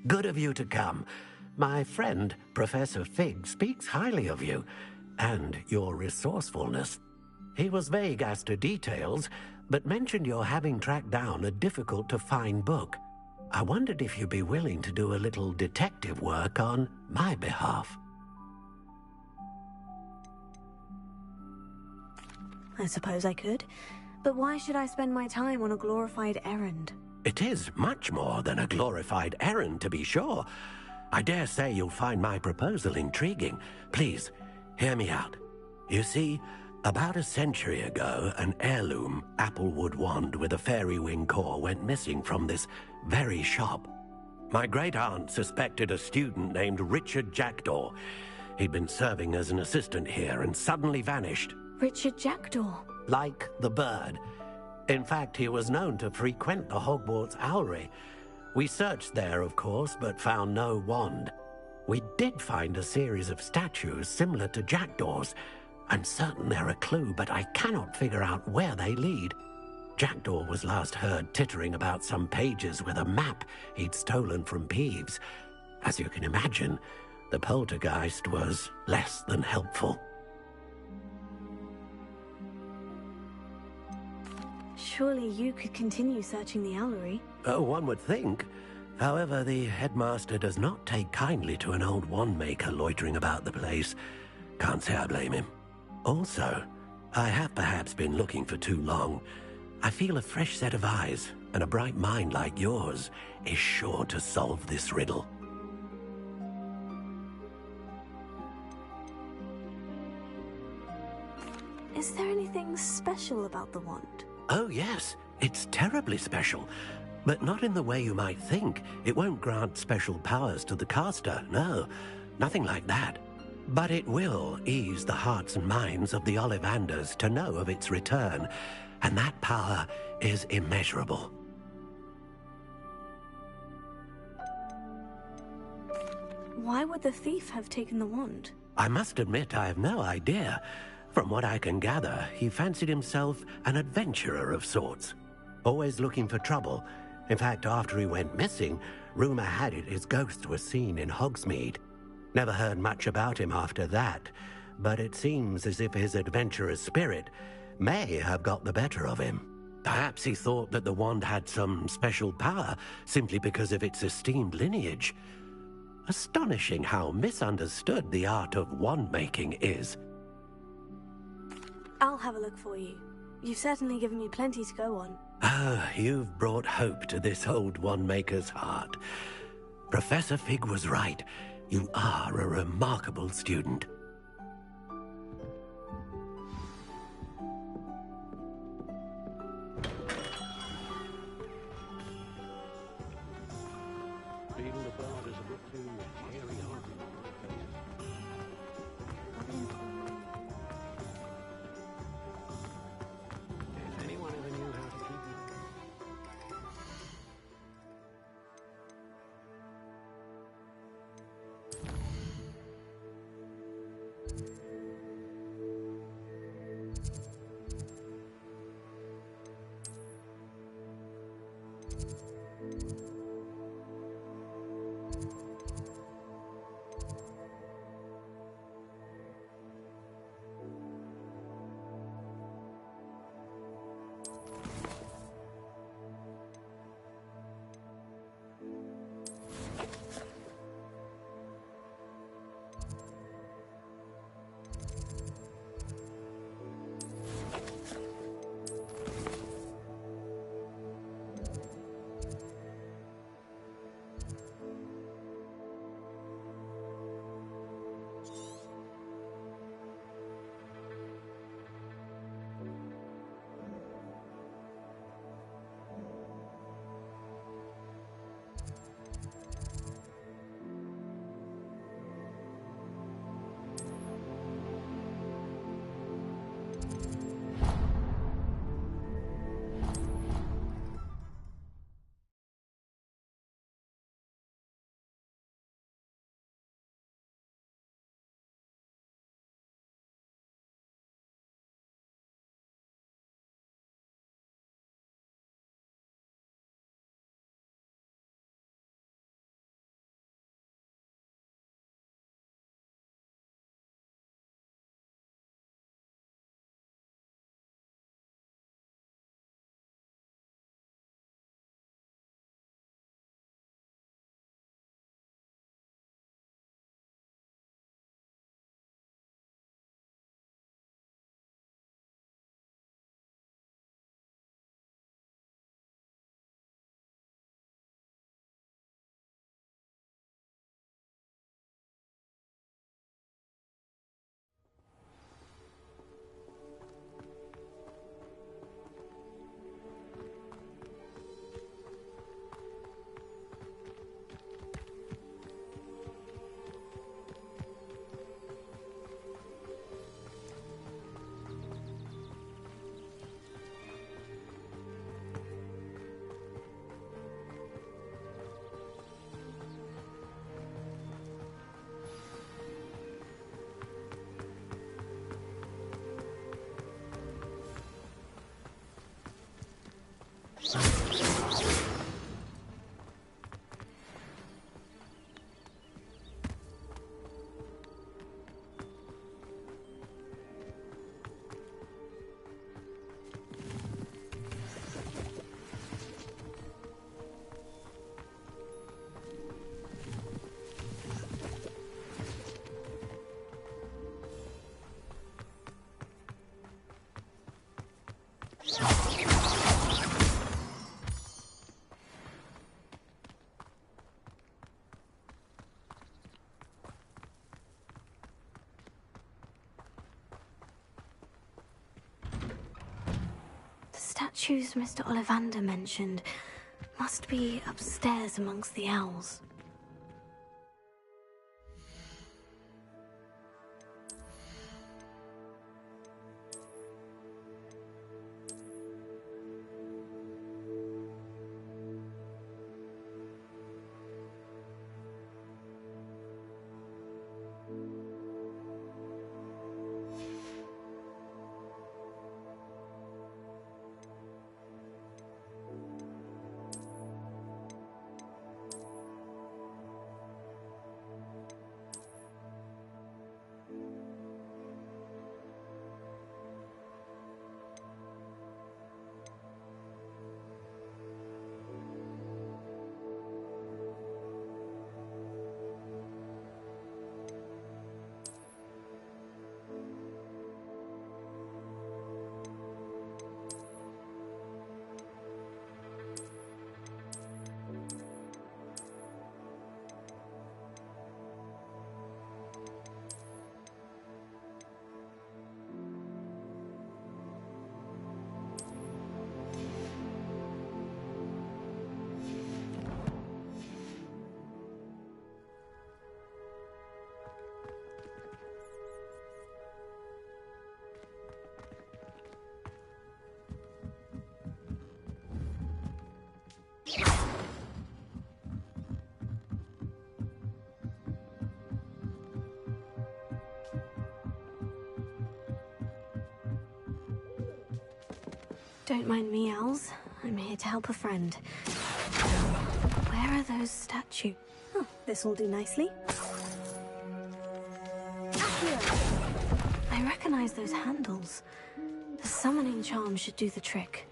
Good of you to come. My friend, Professor Fig, speaks highly of you and your resourcefulness. He was vague as to details, but mentioned your having tracked down a difficult-to-find book. I wondered if you'd be willing to do a little detective work on my behalf. I suppose I could. But why should I spend my time on a glorified errand? It is much more than a glorified errand, to be sure. I dare say you'll find my proposal intriguing. Please, hear me out. You see, About a century ago, an heirloom applewood wand with a fairy wing core went missing from this very shop. My great-aunt suspected a student named Richard Jackdaw. He'd been serving as an assistant here and suddenly vanished. Richard Jackdaw? Like the bird. In fact, he was known to frequent the Hogwarts Owlery. We searched there, of course, but found no wand. We did find a series of statues similar to Jackdaw's. I'm certain they're a clue, but I cannot figure out where they lead. Jackdaw was last heard tittering about some pages with a map he'd stolen from Peeves. As you can imagine, the poltergeist was less than helpful. Surely you could continue searching the Owlery. One would think. However, the headmaster does not take kindly to an old wand-maker loitering about the place. Can't say I blame him. Also, I have perhaps been looking for too long. I feel a fresh set of eyes, and a bright mind like yours is sure to solve this riddle. Is there anything special about the wand? Oh yes, it's terribly special. But not in the way you might think. It won't grant special powers to the caster, no. Nothing like that. But it will ease the hearts and minds of the Ollivanders to know of its return, and that power is immeasurable. Why would the thief have taken the wand? I must admit I have no idea. From what I can gather, he fancied himself an adventurer of sorts. Always looking for trouble. In fact, after he went missing, rumor had it his ghost was seen in Hogsmeade. Never heard much about him after that, but it seems as if his adventurous spirit may have got the better of him. Perhaps he thought that the wand had some special power simply because of its esteemed lineage. Astonishing how misunderstood the art of wand-making is. I'll have a look for you. You've certainly given me plenty to go on. Ah, you've brought hope to this old wand-maker's heart. Professor Fig was right. You are a remarkable student. Statues Mr. Ollivander mentioned must be upstairs amongst the owls. Don't mind me, owls. I'm here to help a friend. Where are those statues? Oh, this'll do nicely. I recognize those handles. The summoning charm should do the trick.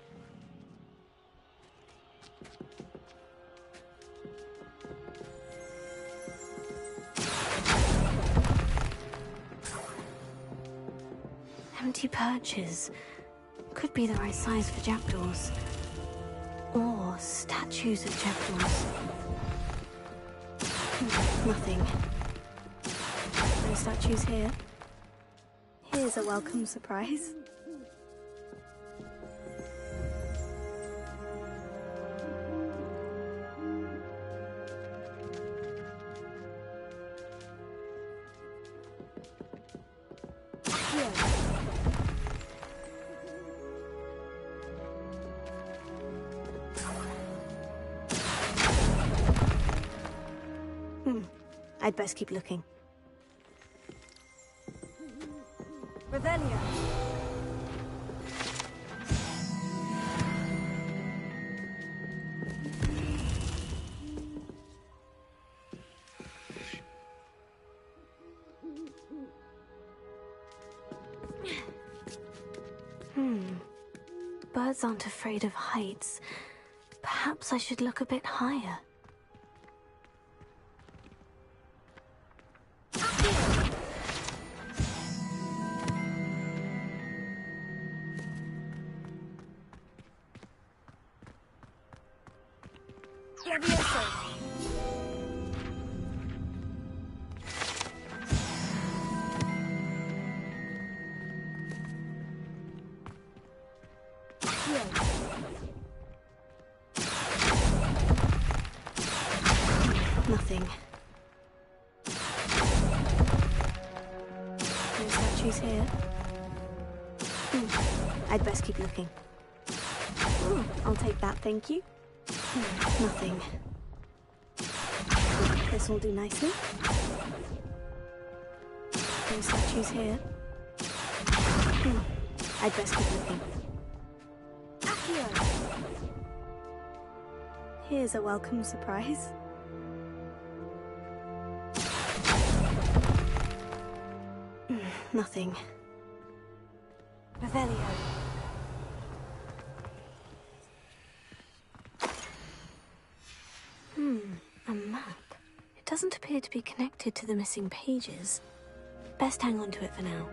Empty perches. Could be the right size for jackdaws. Or statues of jackdaws. Nothing. No statues here. Here's a welcome surprise. I'd best keep looking. Revelio. Birds aren't afraid of heights. Perhaps I should look a bit higher. Nothing. No statues here. I'd best keep looking. I'll take that, thank you. Nothing. This will do nicely. No statues here. I'd best keep looking. Here's a welcome surprise. Nothing. Revelio. A map. It doesn't appear to be connected to the missing pages. Best hang on to it for now.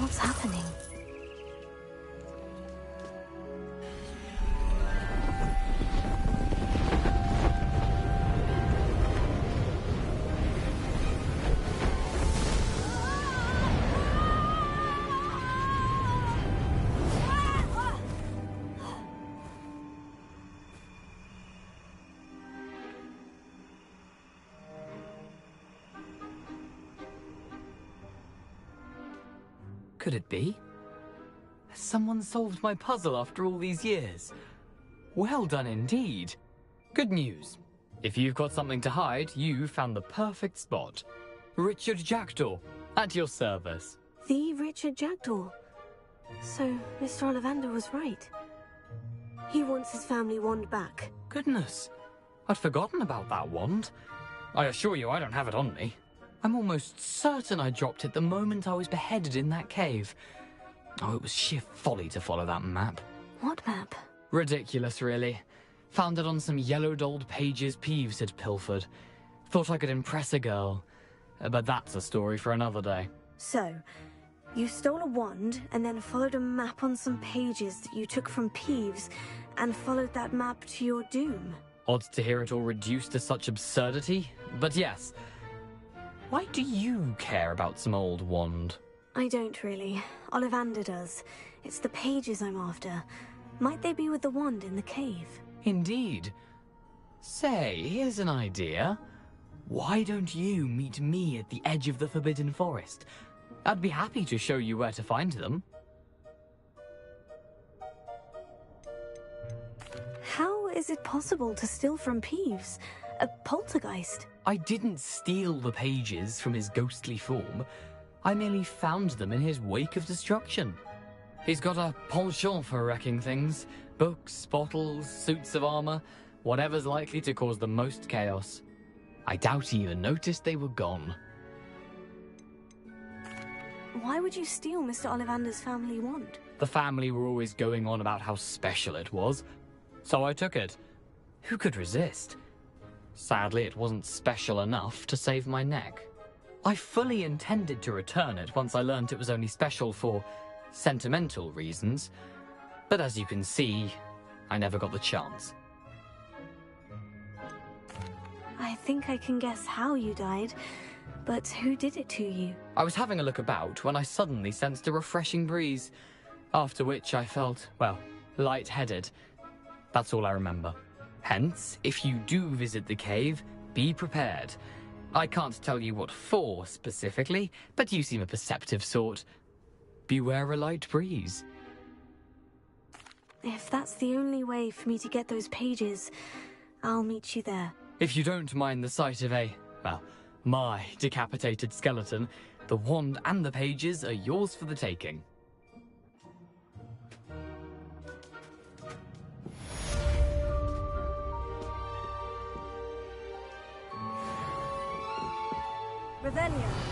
What's happening? Could it be? Has someone solved my puzzle after all these years? Well done indeed. Good news. If you've got something to hide, you found the perfect spot. Richard Jackdaw, at your service. The Richard Jackdaw. So, Mr. Ollivander was right. He wants his family wand back. Goodness, I'd forgotten about that wand. I assure you I don't have it on me. I'm almost certain I dropped it the moment I was beheaded in that cave. Oh, it was sheer folly to follow that map. What map? Ridiculous, really. Found it on some yellowed old pages Peeves had pilfered. Thought I could impress a girl. But that's a story for another day. So, you stole a wand and then followed a map on some pages that you took from Peeves and followed that map to your doom. Odd to hear it all reduced to such absurdity, but yes. Why do you care about some old wand? I don't really. Ollivander does. It's the pages I'm after. Might they be with the wand in the cave? Indeed. Say, here's an idea. Why don't you meet me at the edge of the Forbidden Forest? I'd be happy to show you where to find them. How is it possible to steal from Peeves? A poltergeist? I didn't steal the pages from his ghostly form. I merely found them in his wake of destruction. He's got a penchant for wrecking things. Books, bottles, suits of armor, whatever's likely to cause the most chaos. I doubt he even noticed they were gone. Why would you steal Mr. Ollivander's family wand? The family were always going on about how special it was, so I took it. Who could resist? Sadly, it wasn't special enough to save my neck. I fully intended to return it once I learned it was only special for sentimental reasons, but as you can see, I never got the chance. I think I can guess how you died, but who did it to you? I was having a look about when I suddenly sensed a refreshing breeze, after which I felt, well, lightheaded. That's all I remember. Hence, if you do visit the cave, be prepared. I can't tell you what for specifically, but you seem a perceptive sort. Beware a light breeze. If that's the only way for me to get those pages, I'll meet you there. If you don't mind the sight of my decapitated skeleton, the wand and the pages are yours for the taking. Revelio.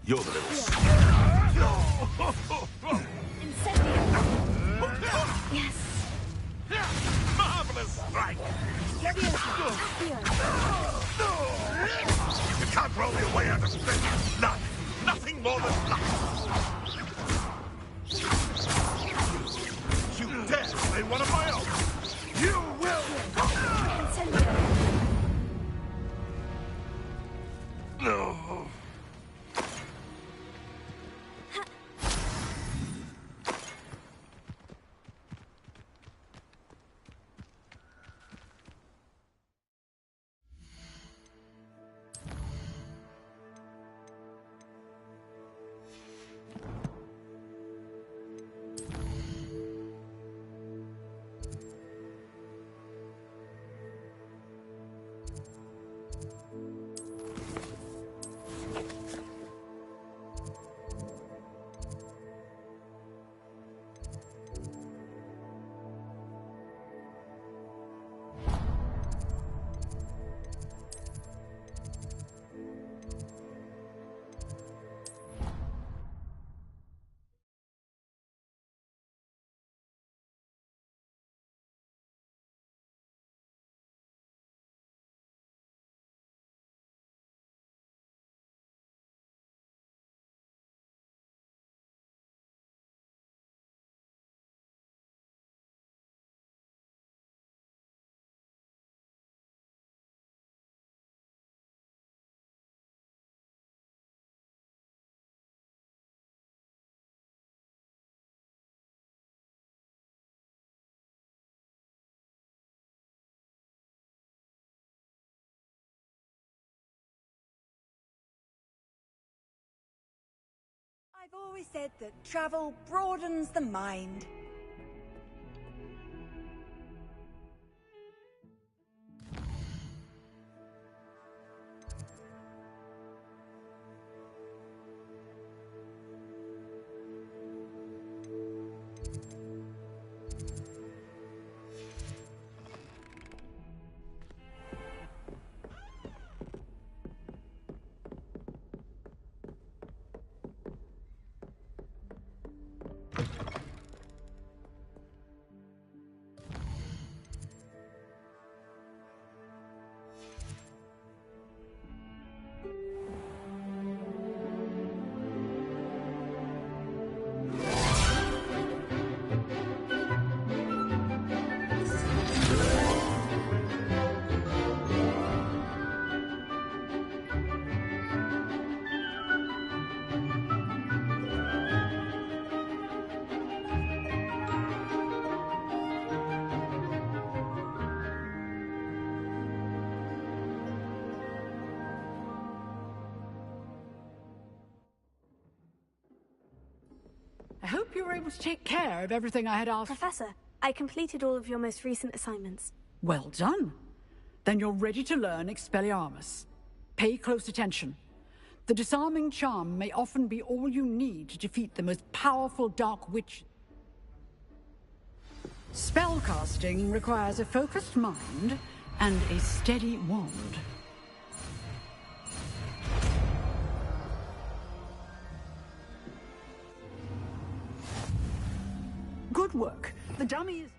You're the little... Yes. Marvelous strike! You can't roll your way out of this. None. Nothing more than luck. You dare play one of my own? You will! No. I've always said that travel broadens the mind. I hope you were able to take care of everything I had asked. Professor, I completed all of your most recent assignments. Well done. Then you're ready to learn Expelliarmus. Pay close attention. The disarming charm may often be all you need to defeat the most powerful dark witch. Spellcasting requires a focused mind and a steady wand. Good work. The dummy is...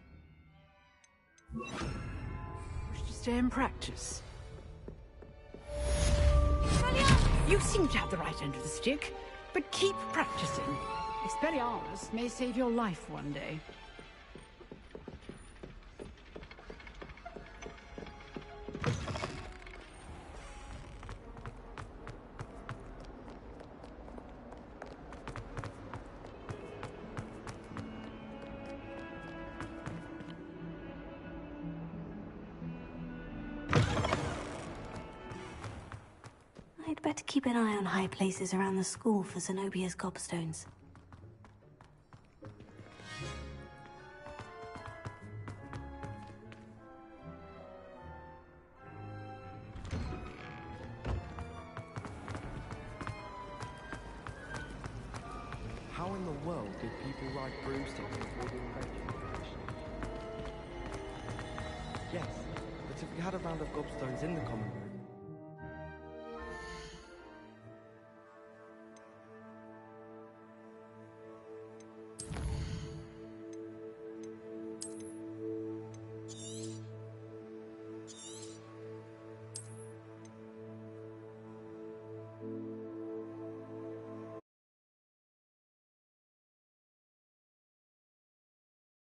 Wish to stay in practice. You seem to have the right end of the stick, but keep practicing. Expelliarmus may save your life one day. I'd better keep an eye on high places around the school for Zenobia's gobstones. How in the world did people ride broomsticks before the invention? Yes, but if we had a round of gobstones in the common room,